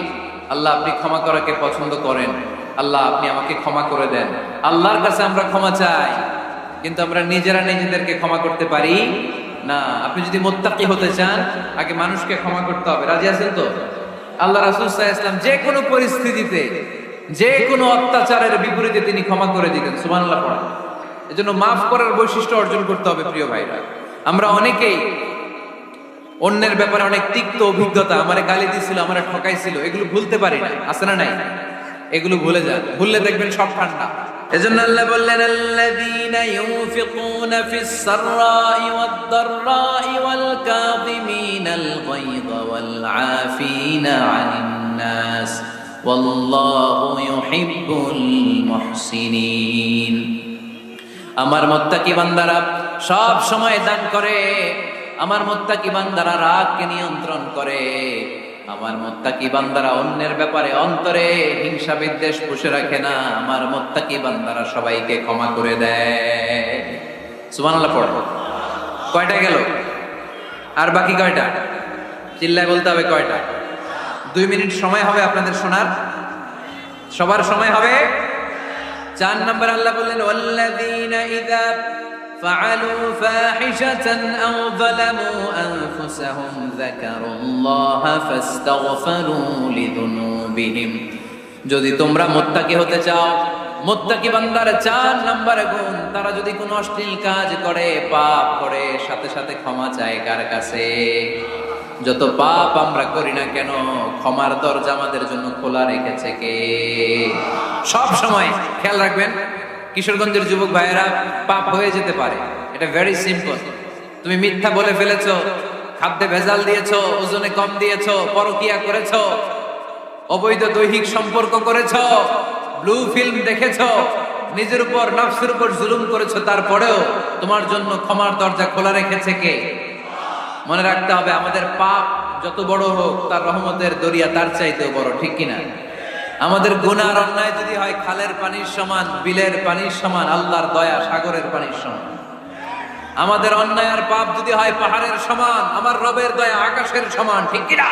আল্লাহ আপনি ক্ষমা করাকে পছন্দ করেন, আল্লাহ আপনি আমাকে ক্ষমা করে দেন। আল্লাহর কাছে আমরা ক্ষমা চাই, কিন্তু আমরা নিজেরা নিজেদেরকে ক্ষমা করতে পারি না। আপনি যদি মুত্তাকি হতে চান, আগে মানুষকে ক্ষমা করতে হবে। রাজি আছেন তো? আল্লাহ রাসূল সাল্লাল্লাহু আলাইহি ওয়াসাল্লাম যে কোনো পরিস্থিতিতে, যে কোনো অত্যাচারের বিপরীতে তিনি ক্ষমা করে দিতেন। সুবহানাল্লাহ পড়েন। এজন্য মাফ করার বৈশিষ্ট্য অর্জন করতে হবে। প্রিয় ভাইরা, আমরা অনেকেই অন্যের ব্যাপারে অনেক তিক্ত অভিজ্ঞতা, আমারে গালি দিয়েছিল, আমারে ঠকাইছিল, এগুলো ভুলতে পারি না। আছে না নাই? এগুলো ভুলে যান, ভুললে দেখবেন সব ঠান্ডা। এজন্য আল্লাহ বললেন, আল্লাযীনা ইউনফিকুনা ফিস সাররাই ওয়াদ দাররাই ওয়াল কাযিমিনাল গায়যা ওয়াল আফিনা আনিন নাস ওয়াল্লাহু ইউহিব্বুল মুহসিনিন। আমার মুত্তাকি বান্দারা সব সময় দান করে, আমার মুত্তাকি বান্দারা রাগকে নিয়ন্ত্রণ করে, আমার মুত্তাকি বান্দারা অন্যের ব্যাপারে অন্তরে হিংসা বিদ্বেষ পুষে রাখে না, আমার মুত্তাকি বান্দারা সবাইকে ক্ষমা করে দেয়। সুবহানাল্লাহ পড়ো। কয়টা গেল? আর বাকি কয়টা? চিল্লায় বলতে হবে কয়টা? 2 মিনিট সময় হবে আপনাদের শোনার। সবার সময় হবে। 4 নম্বর আল্লাহ বললেন, ওয়াল্লাযীনা ইযা فعلوا فاحشة أو ظلموا أنفسهم ذكروا الله فاستغفروا لذنوبهم যদি তোমরা মুত্তাকি হতে চাও, মুত্তাকি বান্দার 4 নম্বরে গুণ, তারা যদি কোনো অশ্লীল কাজ করে, পাপ করে, সাথে সাথে ক্ষমা চায় কার কাছে? যত পাপ আমরা করি না কেন, ক্ষমার দরজা আমাদের জন্য খোলা রেখেছে কে? সব সময় খেয়াল রাখবেন, কিশোরগঞ্জের যুবক ভাইয়েরা, পাপ হয়ে যেতে পারে, এটা ভেরি সিম্পল। তুমি মিথ্যা বলে ফেলেছো, খাদ্যে ভেজাল দিয়েছো, ওজনে কম দিয়েছো, পরকিয়া করেছো, অবৈধ দৈহিক সম্পর্ক করেছো, ব্লু ফিল্ম দেখেছো, নিজের উপর নফসের উপর জুলুম করেছো, তারপরেও তোমার জন্য ক্ষমার দরজা খোলা রেখেছে কে? মনে রাখতে হবে, আমাদের পাপ যত বড় হোক, তার রহমতের দরিয়া তার চাইতেও বড়, ঠিক কিনা? আমাদের গুনার অন্যায় যদি হয় খালের পানির সমান, বিলের পানির সমান, আল্লাহর দয়া সাগরের পানির সমান। আমাদের অন্যায় আর পাপ যদি হয় পাহাড়ের সমান, আমার রবের দয়া আকাশের সমান, ঠিক কিনা?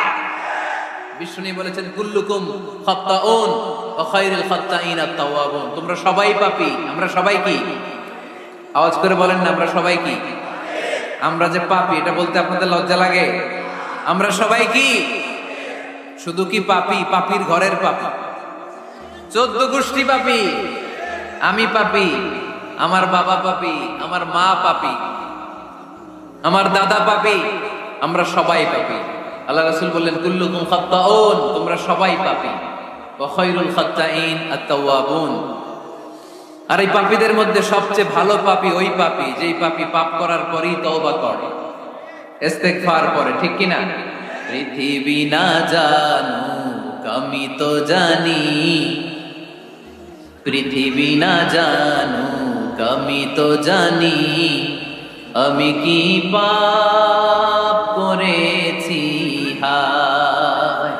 বিষ্ণু বলেছেন, কুল্লুকুম খাত্তাউন ওয়া খায়রুল খাত্তাইন আত-তাওয়াবুন। তোমরা সবাই পাপী। আমরা সবাই কি? আওয়াজ করে বলেন না, আমরা সবাই কি? আমরা যে পাপী, এটা বলতে আপনাদের লজ্জা লাগে? আমরা সবাই কি? শুধু কি পাপী? পাপীর ঘরের পাপী, 14 গোষ্ঠী পাপী। আমি পাপী, আমার বাবা পাপী, আমার মা পাপী, আমার দাদা পাপী, আমরা সবাই পাপী। আল্লাহ রাসূল বললেন, কুল্লুকুম খাত্তাউন, তোমরা সবাই পাপী, ওয়া খায়রুল খাত্তাইন আত-তাওয়াবুন। আর এই পাপীদের মধ্যে সবচেয়ে ভালো পাপী ওই পাপী যেই পাপী পাপ করার পরই তওবা করে, ইস্তেগফার করে, ঠিক কি না? পৃথিবী না জানুক আমি তো জানি, পৃথিবী না জানুক আমি তো জানি, আমি কি পাপ করেছি হায়,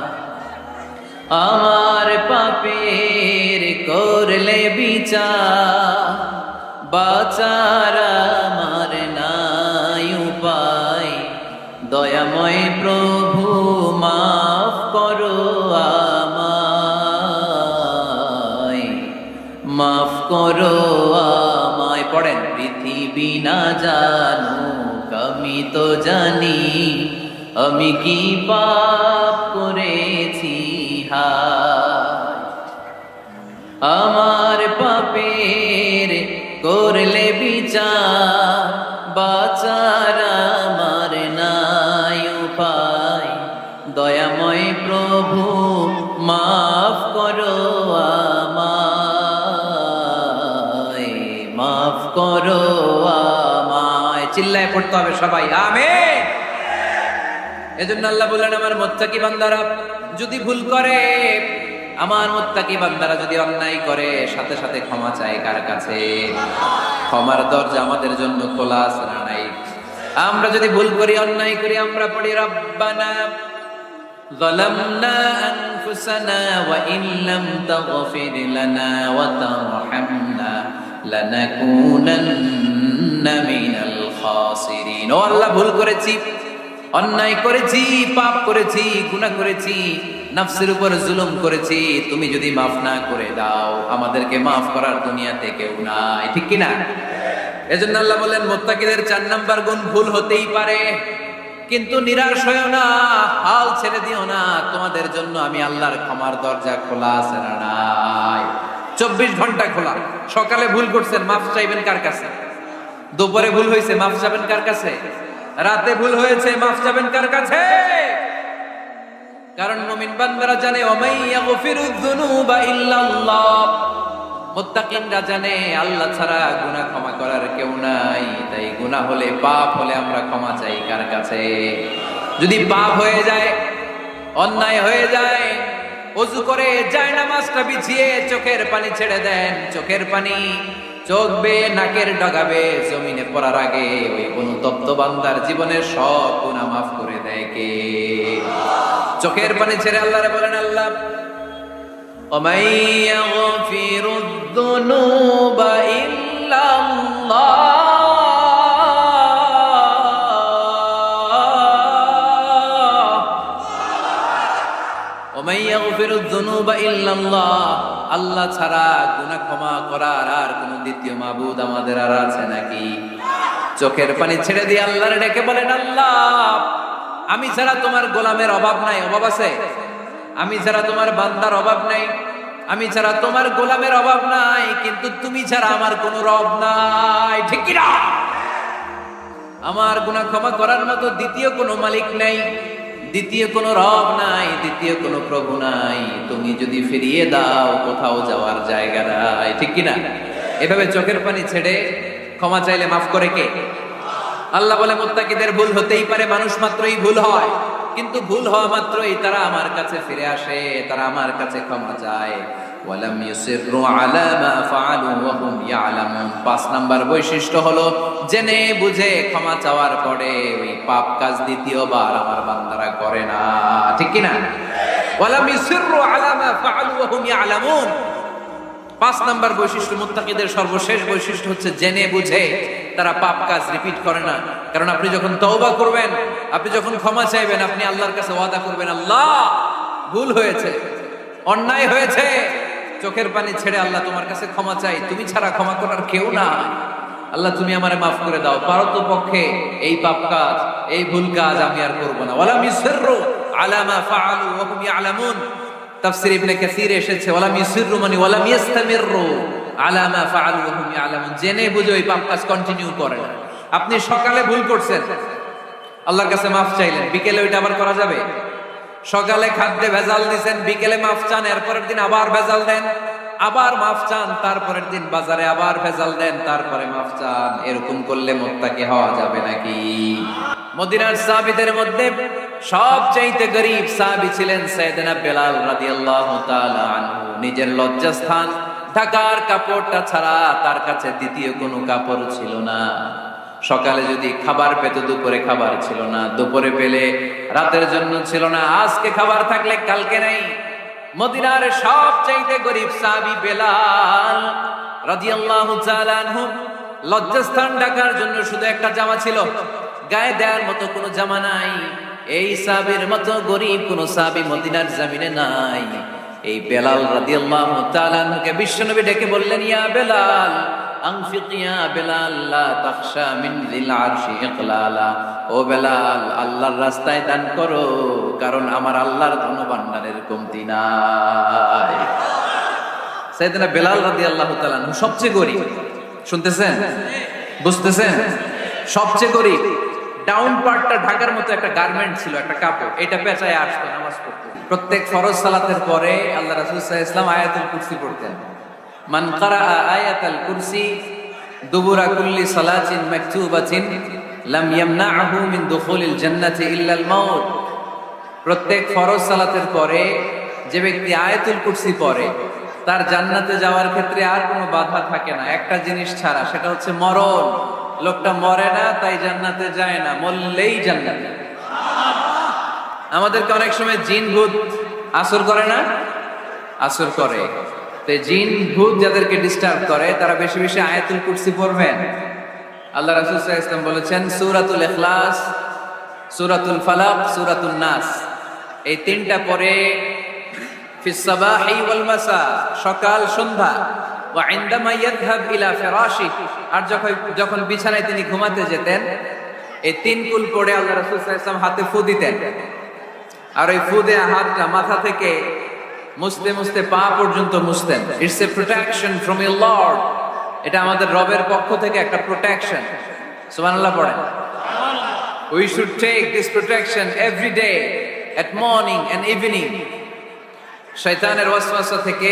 আমার পাপের করলে বিচার, বাঁচার আমার নাই উপায়, দয়াময় প্রভু মাফ করো আমায়, মাফ করো আমায়। পড়েন, পৃথিবী না জানুক আমি তো জানি, আমি কি পাপ করেছি হায়, আমার পাপের করলে বিচার, বাঁচার আমার নাই উপায়, দয়াময় প্রভু মাফ করো আমায়, মাফ করো আমায়। চিল্লায় পড়তে হবে সবাই, আমিন। এজন্য আল্লাহ বললেন, আমার মুত্তাকি বান্দারা যদি ভুল করে, আমার মুত্তাকি বান্দারা যদি অন্যায় করে, সাথে সাথে ক্ষমা চায় কার কাছে? ক্ষমার দরজা আমাদের জন্য খোলা আছে না নাই? আমরা যদি ভুল করি, অন্যায় করি, আমরা পড়ি, রব্বানা যালামনা আনফুসানা ওয়া ইন লাম তাগফির লানা ওয়া তারহামনা লানাকুনান্না মিনাল খাসিরিন। ও আল্লাহ, ভুল করেছি, অন্যায় করেছি, পাপ করেছি, গুনাহ করেছি, নফসের উপর জুলুম করেছি, তুমি যদি মাফ না করে দাও, আমাদেরকে মাফ করার দুনিয়াতে কেউ নাই, ঠিক কি না? এজন্য আল্লাহ বলেন, মুত্তাকিদের 4 নাম্বার গুণ, ভুল হতেই পারে, কিন্তু নিরাশ হয়ো না, হাল ছেড়ে দিও না, তোমাদের জন্য আমি আল্লাহর ক্ষমার দরজা খোলা আছে না নাই? 24 ঘন্টা খোলা। সকালে ভুল করছেন, মাফ চাইবেন কার কাছে? দুপুরে ভুল হয়েছে, মাফ চাইবেন কার কাছে? রাতে ভুল হয়েছে, মাফ চাইবেন কার কাছে? কারণ মুমিন বান্দারা জানে, ওমাই ইয়াগফিরুয যুনুবা ইল্লাল্লাহ। মুত্তাকিনরা জানে, আল্লাহ ছাড়া গুনাহ ক্ষমা করার কেউ নাই। তাই গুনাহ হলে, পাপ হলে আমরা ক্ষমা চাই কার কাছে? যদি পাপ হয়ে যায়, অন্যায় হয়ে যায়, ওযু করে জায়নামাজটা বিছিয়ে চোখের পানি ছেড়ে দেন, চোখের পানি চোখ বেয়ে নাকের ডগাবে জমিনে পড়ার আগে ওই অনুতপ্ত বান্দার জীবনের সব গুনাহ মাফ করে দেয় কে? চোখের পানি ছেড়ে আল্লাহরে বলেন, আল্লাহ ওমাই ইয়াগফিরুয যুনুবা ইল্লাল্লাহ, ওমাই ইয়াগফিরুয যুনুবা ইল্লাল্লাহ। আল্লাহ ছাড়া গুনাহ ক্ষমা করার আর কোন দ্বিতীয় মাবুদ আমাদের আর আছে নাকি? চোখের পানি ছেড়ে দিয়ে আল্লাহরে ডেকে বলেন, আল্লাহ আমি ছাড়া তোমার গোলামের অভাব নাই, অভাব আছে? আমি ছাড়া তোমার বান্দার অভাব নাই, আমি ছাড়া তোমার গোলামের অভাব নাই, কিন্তু তুমি ছাড়া আমার কোনো রব নাই, ঠিক কি না? আমার গুনাহ ক্ষমা করার মতো দ্বিতীয় কোনো মালিক নাই, দ্বিতীয় কোনো রব নাই, দ্বিতীয় কোনো প্রভু নাই। তুমি যদি ফিরিয়ে দাও কোথাও যাওয়ার জায়গা নাই, ঠিক কি না? এভাবে চোখের পানি ছেড়ে ক্ষমা চাইলে মাফ করে কে? আল্লাহ বলে মুত্তাকিদের ভুল হতেই পারে, মানুষ মাত্রই ভুল হয়, কিন্তু ভুল হওয়া মাত্রই তারা আমার কাছে ফিরে আসে, তারা আমার কাছে ক্ষমা চায়। ওয়ালাম ইউসিররু আলা মা ফাআলু ওয়া হুম ইয়ালামুন। ৫ নাম্বার বৈশিষ্ট্য হলো জেনে বুঝে ক্ষমা চাওয়ার পরে ওই পাপ কাজ দ্বিতীয়বার আমার বান্দারা করে না, ঠিক কি না? ওয়ালাম ইউসিররু আলা মা ফাআলু ওয়া হুম ইয়ালামুন। ৫ নাম্বার বৈশিষ্ট্য, মুত্তাকিদের সর্বশেষ বৈশিষ্ট্য হচ্ছে জেনে বুঝে তারা পাপ কাজ রিপিট করে না। কারণ আপনি যখন তওবা করবেন, আপনি যখন ক্ষমা চাইবেন, আপনি আল্লাহর কাছে ওয়াদা করবেন, আল্লাহ ভুল হয়েছে, অন্যায় হয়েছে, চোখের পানি ছেড়ে আল্লাহ তোমার কাছে ক্ষমা চাই, তুমি ছাড়া ক্ষমা করার কেউ না, আল্লাহ তুমি আমারে মাফ করে দাও, পারত পক্ষে এই পাপ কাজ, এই ভুল কাজ আমি আর করব না। ওয়ালাম ইউসিররু আলা মা ফাআলু ওয়া হুম ইয়ালামুন। তাফসীর ইবনে কাসীরে এসেছে ওয়ালাম ইউসিররু মানে ওয়ালাম ইস্তামিররু আলা মা ফাআলু ওয়া হুম ইয়ালামুন, জেনে বুঝে ওই পাপ কাজ কন্টিনিউ করে না। আপনি সকালে ভুল করছেন, আল্লাহর কাছে মাফ চাইলেন, বিকেলে ওইটা আবার করা যাবে? সকালে খাদ্যে ভেজাল দিয়েছেন, বিকেলে মাফ চান, এরপরের দিন আবার ভেজাল দেন, আবার মাফ চান, তারপরের দিন বাজারে আবার ভেজাল দেন, তারপরে মাফ চান। এরকম করলে মুত্তাকি হওয়া যাবে নাকি? মদিনার সাহাবীদের মধ্যে সবচাইতে গরীব সাহাবী ছিলেন সাইয়েদনা বেলাল রাদিয়াল্লাহু তাআলা আনহু। নিজের লজ্জাস্থান ঢাকার কাপড়টা ছাড়া তার কাছে দ্বিতীয় কোনো কাপড় ছিল না। সকালে যদি খাবার পেত, দুপুরে খাবার ছিল না, দুপুরে পেলে রাতের জন্য ছিল না, আজকে খাবার থাকলে কালকে নাই। মদিনার সবচাইতে গরীব সাহাবী বেলাল রাদিয়াল্লাহু তাআলা আনহু, লজ্জাস্থান ঢাকার জন্য শুধু একটা জামা ছিল, গায়ে দেওয়ার মতো কোনো জামা নাই। এই সাহাবীর মতো গরীব কোন সাহাবী মদিনার জমিনে নাই। এই বেলাল রাদিয়াল্লাহু তাআলা আনহুকে বিশ্বনবী ডেকে বললেন, ইয়া বেলাল আনফিক ইয়া বেলাল লা তাখশা মিন যিল আরশি ইকলালা। ও বেলাল, আল্লাহর রাস্তায় দান করো, কারণ আমার আল্লাহর ধনভাণ্ডারের কমতি নাই। সাইয়েদনা বেলাল রাদিয়াল্লাহু তাআলা আনহু সবচেয়ে গরীব। শুনতেছেন? বুঝতেছেন? সবচেয়ে গরীব। ডাউন পার্টটা ঢাকার মতো একটা গার্মেন্ট ছিল, একটা কাপড়, এটা পেঁচায় আসতো নামাজ পড়তে। প্রত্যেক ফরজ সালাতের পরে আল্লাহ রাসূল সাল্লাল্লাহু আলাইহি ওয়াসাল্লাম আয়াতুল কুরসি পড়তেন। মান ক্বারাআ আয়াতাল কুরসি দুবুরা কুল্লি সালাতিন মাকতুবাতিন লাম ইয়ামনাহু মিন দুখুলিল জান্নাতি ইল্লাল মাউত। প্রত্যেক ফরজ সালাতের পরে যে ব্যক্তি আয়াতুল কুরসি পড়ে, তার জান্নাতে যাওয়ার ক্ষেত্রে আর কোনো বাধা থাকে না, একটা জিনিস ছাড়া, সেটা হচ্ছে মরণ। লোকটা মরে না তাই জান্নাতে যায় না, মরলেই জান্নাতে। আমাদেরকে অনেক সময় জিন ভূত আসর করে না? আসর করে। তো জিন ভূত যাদেরকে ডিস্টার্ব করে তারা বেশি বেশি আয়াতুল কুরসি পড়বেন। আল্লাহ রাসূল সাল্লাল্লাহু আলাইহি ওয়াসাল্লাম বলেছেন, সূরাতুল ইখলাস, সূরাতুল ফালাক, সূরাতুন নাস, এই তিনটা পরে ফিস সাবাহি ওয়াল মাসা, সকাল সন্ধ্যা, ওয়া ইনদামা ইয়াযহাব ইলা ফিরাশি, আর যখন বিছানায় তিনি ঘুমাতে যেতেন, এই তিন কুল পড়ে আল্লাহ রাসূল সাল্লাল্লাহু আলাইহি ওয়াসাল্লাম হাতে ফু দিতেন। আর ওই ফু দেয়া হাতটা মাথা থেকে মুছতে মুছতে পা পর্যন্ত মুছতেন। It's a protection from your Lord. এটা আমাদের রবের পক্ষ থেকে একটা প্রোটেকশন। সুবহানাল্লাহ পড়েন। We should take this protection every day at morning and evening. শয়তানের ওয়াসওয়াসা থেকে,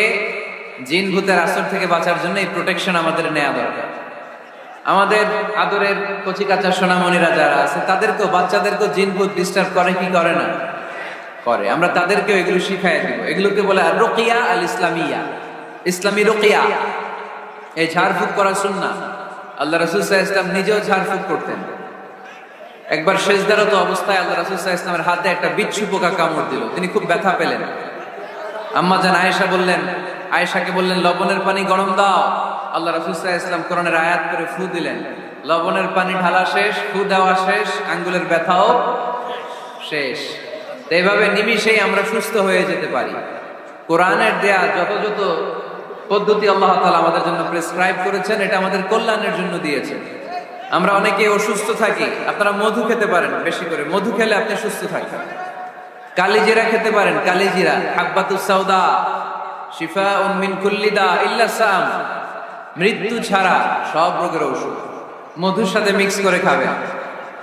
জিন ভূতের আসর থেকে বাঁচার জন্য এই প্রোটেকশন আমাদের নেওয়া দরকার। আমাদের আদরের কচি কাঁচা সোনামণিরা যারা আছে, তাদেরকেও, বাচ্চাদেরকেও জিন ভূত ডিস্টার্ব করে কি করে না? করে। আমরা তাদেরকেও এগুলো শিখাই দিব। এগুলোকে বলে রুকিয়া আল ইসলামিয়া, ইসলামী রুকিয়া। এই ঝাড়ফুঁক করা সুন্নাহ। আল্লাহ রাসূল সাল্লাল্লাহু আলাইহি ওয়াসাল্লাম নিজেও ঝাড়ফুঁক করতেন। একবার সেজদারত অবস্থায় আল্লাহ রাসূল সাল্লাল্লাহু আলাইহি ওয়াসাল্লামের হাতে একটা বিচ্ছু পোকা কামড় দিল, তিনি খুব ব্যথা পেলেন। আম্মা জান আয়েশাকে বললেন লবণের পানি গরম দাও। আল্লাহ রাসূল সাল্লাল্লাহু আলাইহি ওয়াসাল্লাম কোরআনের আয়াত করে ফু দিলেন, লবণের পানি ঢালা শেষ, ফু দেওয়া শেষ, আঙ্গুলের ব্যথাও শেষ। এইভাবে নিমিষেই আমরা সুস্থ হয়ে যেতে পারি। কোরআনের দেয়া যত যত পদ্ধতি আল্লাহ তাআলা আমাদের জন্য প্রেসক্রাইব করেছেন, এটা আমাদের কল্যাণের জন্য দিয়েছেন। আমরা অনেকে অসুস্থ থাকি, আপনারা মধু খেতে পারেন বেশি করে, মধু খেলে আপনি সুস্থ থাকবেন। কালিজিরা খেতে পারেন, কালিজিরা, হাব্বাতুস সাউদা, শিফাউন মিন কুল্লি দা ইল্লা সাম, মৃত্যু ছাড়া সব রোগের ঔষধ। মধুর সাথে মিক্স করে খাবে,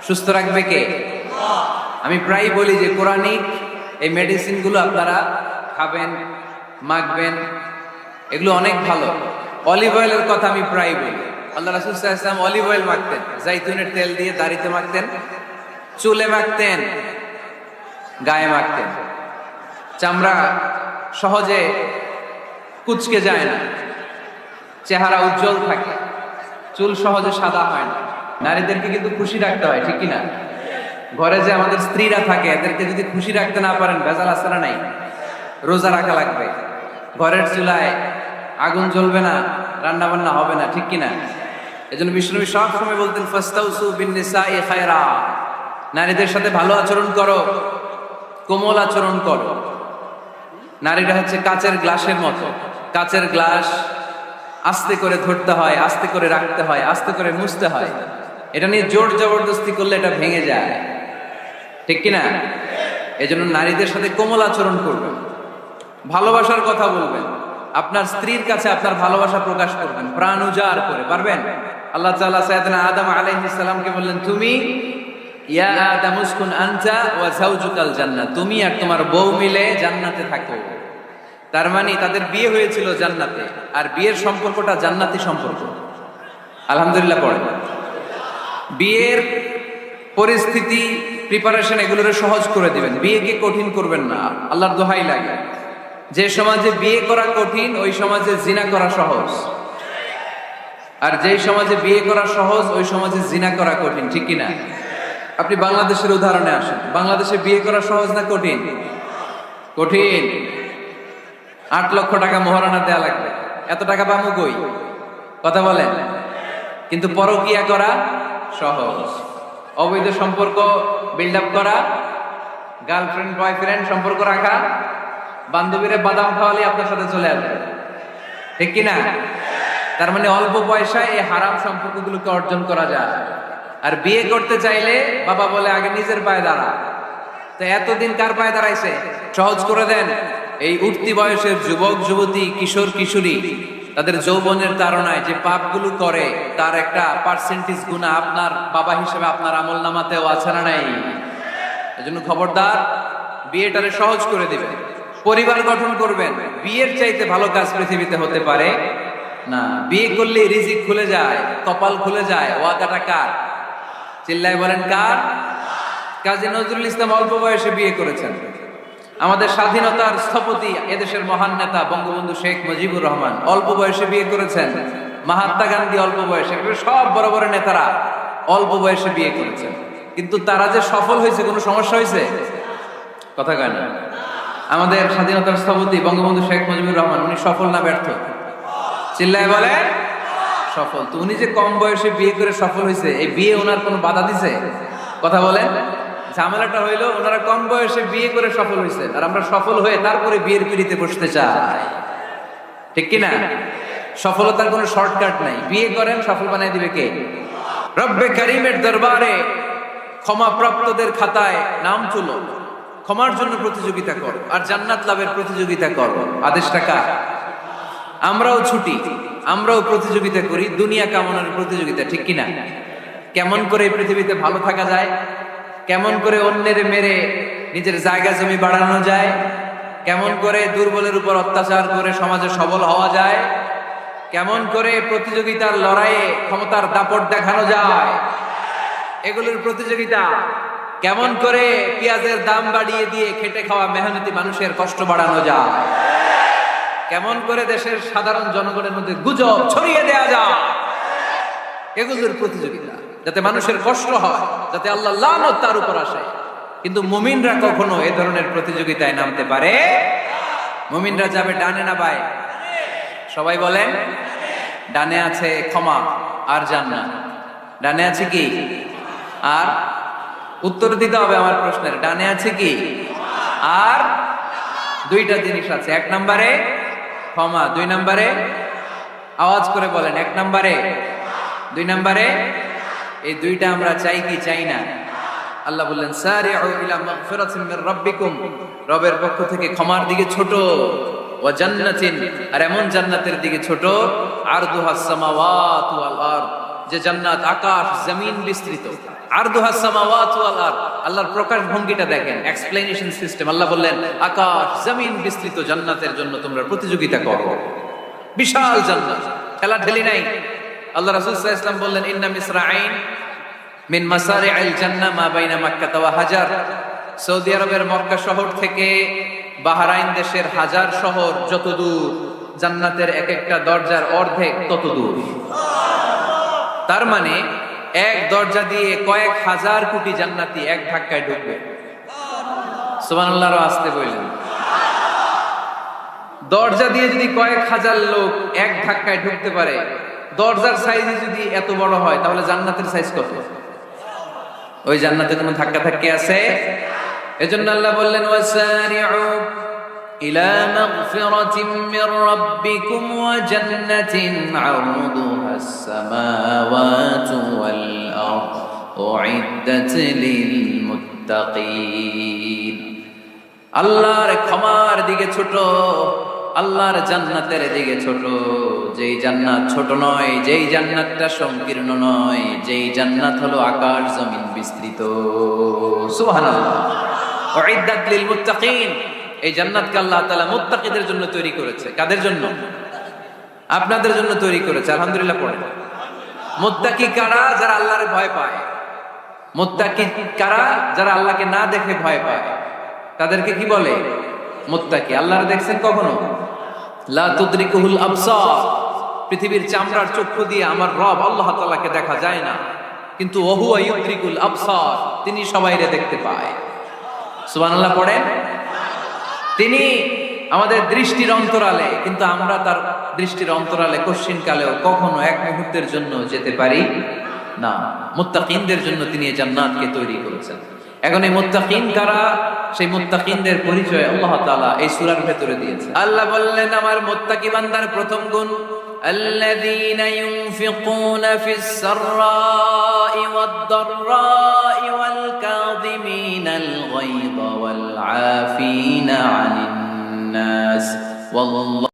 সুস্থ রাখবে কে? আমি প্রায় বলি যে কোরআনিক এই মেডিসিন গুলো আপনারা খাবেন, মাখবেন, এগুলো অনেক ভালো। অলিভ অয়েলের কথা আমি প্রায় বলি। আল্লাহ রাসূল সাল্লাল্লাহু আলাইহি ওয়াসাল্লাম অলিভ অয়েল মাখতেন, জাইতুনের তেল দিয়ে দাড়িতে মাখতেন, চুলে মাখতেন, গায়ে মাখতেন। চামড়া সহজে কুচকে যায় না, চেহারা উজ্জ্বল থাকে, চুল সহজে সাদা হয় না। নারীদেরকে কিন্তু খুশি রাখতে হয়, ঠিক কিনা? ঘরে যে আমাদের স্ত্রীরা থাকে, এদেরকে যদি খুশি রাখতে না পারেন, ভেজাল আছে না নাই? রোজা রাখা লাগবে, ঘরের চুলায় আগুন জ্বলবে না, রান্না বান্না হবে না, ঠিক কিনা? এজন্য বিষ্ণুনবী সব সময় বলতেন ফাস্তাউসু বিন-নিসাই খায়রা, নারীদের সাথে ভালো আচরণ করো, কোমল আচরণ করো। নারীরা হচ্ছে কাচের গ্লাসের মতো। কাচের গ্লাস আস্তে করে ধরতে হয়, আস্তে করে রাখতে হয়, আস্তে করে মুছতে হয়। এটা নিয়ে জোর জবরদস্তি করলে এটা ভেঙে যায়, ঠিক কিনা? এজন্য নারীদের সাথে কোমল আচরণ করবেন, ভালোবাসার কথা বলবেন, আপনার স্ত্রীর কাছে আপনার ভালোবাসা প্রকাশ করবেন প্রাণ উজাড় করে। পারবেন? আল্লাহ তাআলা সাইয়েদনা আদম আলাইহিস সালামকে বললেন, তুমি ইয়া আদম উসকুন আনতা ওয়া যাওজুকাল জান্নাহ, তুমি আর তোমার বউ মিলে জান্নাতে থাকো। তার মানে তাদের বিয়ে হয়েছিল জান্নাতে, আর বিয়ের সম্পর্কটা জান্নাতি সম্পর্ক। আলহামদুলিল্লাহ পড়ে। বিয়ের পরিস্থিতি, প্রিপারেশন এগুলোরে সহজ করে দিবেন, বিয়েকে কঠিন করবেন না। আল্লাহর দোহাই লাগে, যে সমাজে বিয়ে করা কঠিন ওই সমাজে জিনা করা সহজ, আর যেই সমাজে বিয়ে করা সহজ ওই সমাজে জিনা করা কঠিন, ঠিক কিনা? আপনি বাংলাদেশের উদাহরণে আসেন, বাংলাদেশে বিয়ে করা সহজ না কঠিন? কঠিন। 8 লক্ষ টাকা মোহরানা দেয়া লাগবে, এত টাকা পাবো কই? কথা বলেন। কিন্তু পরকিয়া করা সহজ, অবৈধ সম্পর্ক বিল্ড আপ করা, গার্লফ্রেন্ড বয়ফ্রেন্ড সম্পর্ক রাখা, বান্ধবীরা বাদাম খাওয়ালে আপনার সাথে চলে আসবে, ঠিক কিনা? তার মানে অল্প পয়সায় এই হারাম সম্পর্কগুলোকে অর্জন করা যায়। আর বিয়ে করতে চাইলে বাবা বলে আগে নিজের পায়ে দাঁড়া। তো এতদিন কার পায়ে দাঁড়াইছে? সহজ করে দেন। এই উঠতি বয়সের যুবক যুবতী, কিশোর কিশোরী, তাদের যৌবনের তাড়নায় যে পাপগুলো করে তার একটা পার্সেন্টেজ গুনাহ আপনার বাবা হিসেবে আপনার আমল নামাতেও আছে না নাই? এজন্য খবরদার, বিয়েটারে সহজ করে দিবেন, পরিবার গঠন করবেন। বিয়ের চাইতে ভালো কাজ পৃথিবীতে হতে পারে না। বিয়ে করলে রিজিক খুলে যায়, কপাল খুলে যায়। ওয়াদাটা কার? চিল্লায় বলেন কার? কাজী নজরুল ইসলাম অল্প বয়সে বিয়ে করেছেন। আমাদের স্বাধীনতার স্থপতি, এদেশের মহান নেতা বঙ্গবন্ধু শেখ মুজিবুর রহমান অল্প বয়সে বিয়ে করেছেন। মহাত্মা গান্ধী অল্প বয়সে, সব বড় বড় নেতারা অল্প বয়সে বিয়ে করেছেন। কিন্তু তারা যে সফল হয়েছে, কোনো সমস্যা হয়েছে? কথা কয় না। আমাদের স্বাধীনতার স্থপতি বঙ্গবন্ধু শেখ মুজিবুর রহমান, উনি সফল না ব্যর্থ? চিল্লায় বলে সফল। তো উনি যে কম বয়সে বিয়ে করে সফল হয়েছে, এই বিয়ে ওনার কোনো বাধা দিছে? কথা বলেন। ঝামেলাটা হইলো ওনারা কম বয়সে বিয়ে করে সফল হয়েছে, আর আমরা সফল হয়ে তারপরে বিয়ের পিড়িতে বসতে চাই, ঠিক কিনা? সফলতার কোনো শর্টকাট নাই। বিয়ে করেন, সফল বানাই দিবে কে? রব্বে কারিমের দরবারে ক্ষমাপ্রাপ্তদের খাতায় নাম তুলো, ক্ষমার জন্য প্রতিযোগিতা করো, আর জান্নাত লাভের প্রতিযোগিতা করো। আদেশটা কার? আমরাও ছুটি, আমরাও প্রতিযোগিতা করি, দুনিয়া কামনার প্রতিযোগিতা, ঠিক কিনা? কেমন করে পৃথিবীতে ভালো থাকা যায়, কেমন করে অন্যের মেরে নিজের জায়গা জমি বাড়ানো যায়, কেমন করে দুর্বলের উপর অত্যাচার করে সমাজে সবল হওয়া যায়, কেমন করে প্রতিযোগিতার লড়াইয়ে ক্ষমতার দাপট দেখানো যায়, এগুলোর প্রতিযোগিতা। কেমন করে পেঁয়াজের দাম বাড়িয়ে দিয়ে খেটে খাওয়া মেহনতি মানুষের কষ্ট বাড়ানো যায়, কেমন করে দেশের সাধারণ জনগণের মধ্যে গুজব ছড়িয়ে দেয়া যায়, এগুলোর প্রতিযোগিতা, যাতে মানুষের কষ্ট হয়, যাতে আল্লাহ লানত তার উপর আসে। কিন্তু মুমিনরা কখনো এ ধরনের প্রতিযোগিতায় নামতে পারে? মুমিনরা যাবে ডানে না বায়ে? সবাই বলেন। ডানে আছে ক্ষমা আর জান্নাত। ডানে আছে কি? আর উত্তর দিতে হবে আমার প্রশ্নের। ডানে আছে কি? আর দুইটা জিনিস আছে। 1 নম্বরে ক্ষমা, 2 নম্বরে আওয়াজ করে বলেন, 1 নম্বরে, 2 নম্বরে। এই দুইটা আমরা চাই কি চাই না? আল্লাহ বললেন সারিউ ইলা মাগফিরাতিন মির রাব্বিকুম, রবের পক্ষ থেকে ক্ষমার দিকে ছোট। ওয়া জান্নাতিন, আর এমন জান্নাতের দিকে ছোট আরদুহাস সামাওয়াতু ওয়াল আরদ, যে জান্নাত আকাশ জমিন বিস্তৃত। আরদুহাস সামাওয়াতু ওয়াল আরদ, আল্লাহর প্রকাশ ভঙ্গিটা দেখেন, এক্সপ্লেনেশন সিস্টেম। আল্লাহ বললেন আকাশ জমিন বিস্তৃত জান্নাতের জন্য তোমরা প্রতিযোগিতা করো। বিশাল জান্নাত, ঠেলা ঠেলি নাই। আল্লাহ রাসূল সাল্লাল্লাহু আলাইহি ওয়াসাল্লাম বললেন ইন্না মিসরাঈন মিন মাসারি'আল জান্নাহ মা বাইনা মাক্কা ওয়া হাজার। সৌদি আরবের মক্কা শহর থেকে বাহরাইন দেশের হাজার শহর যত দূর, জান্নাতের এক একটা দরজার অর্ধেক তত দূর। তার মানে এক দরজা দিয়ে কয়েক হাজার কোটি জান্নাতি এক ধাক্কায় ঢুকবে। সুবহানাল্লাহ, আসতে বললেন। দরজা দিয়ে যদি কয়েক হাজার লোক এক ধাক্কায় ঢুকতে পারে, দরজার সাইজ যদি এত বড় হয়, তাহলে জান্নাতের সাইজ কত? ওই জান্নাতে কোনো ধাক্কা ধাক্কি আছে? এজন্য আল্লাহ বললেন ওয়াসারি'উ ইলা মাগফিরাতিন মির রাব্বিকুম ওয়া জান্নাতিন 'আরদুহাস সামাওয়াতু ওয়াল আরদ উ'ইদ্দাত লিল মুত্তাকিন। আল্লাহর ক্ষমার দিকে ছোট, আল্লাহর জান্নাতের দিকে ছোট। যেই জান্নাত ছোট নয়, যেই জান্নাতটা সংকীর্ণ নয়, যেই জান্নাত হলো আকাশ জমিন বিস্তৃত। সুবহানাল্লাহ। উইদ্দাত লিল মুত্তাকিন, এই জান্নাতকে আল্লাহ তাআলা মুত্তাকিদের জন্য তৈরি করেছে। কাদের জন্য? আপনাদের জন্য তৈরি করেছে। আলহামদুলিল্লাহ পড়েন। মুত্তাকি কারা? যারা আল্লাহরে ভয় পায়। মুত্তাকি কারা? যারা আল্লাহকে না দেখে ভয় পায়। তাদেরকে কি বলে? মুত্তাকি। আল্লাহর দেখছেন কখনো? লা তুদরিকুহুল আবসার, পৃথিবীর চামড়ার চক্ষু দিয়ে আমার রব আল্লাহ তাআলাকে দেখা যায় না, কিন্তু ওহুয়া ইউদরিকুল আবসার, তিনি সবাইরে দেখতে পায়। সুবহানাল্লাহ পড়েন। তিনি আমাদের দৃষ্টির অন্তরালে, কিন্তু আমরা তার দৃষ্টির অন্তরালে কশ্চিন কালেও কখনো এক মুহূর্তের জন্য যেতে পারি না। মুত্তাকিনদের জন্য তিনি এই জান্নাতকে তৈরি করেছেন। এখন এই মুত্তাকিন কারা? সেই মুত্তাকিনদের পরিচয় আল্লাহ তাআলা এই সূরার ভেতরে দিয়েছেন। আল্লাহ বললেন আমার মুত্তাকি বান্দার প্রথম গুণ আল্লাযীনা ইউনফিকুনা ফিস সাররাই ওয়াদ দাররাই ওয়াল কাযিমিনাল গায়যা ওয়াল আফিনা আনিন নাস ওয়াল্লাহু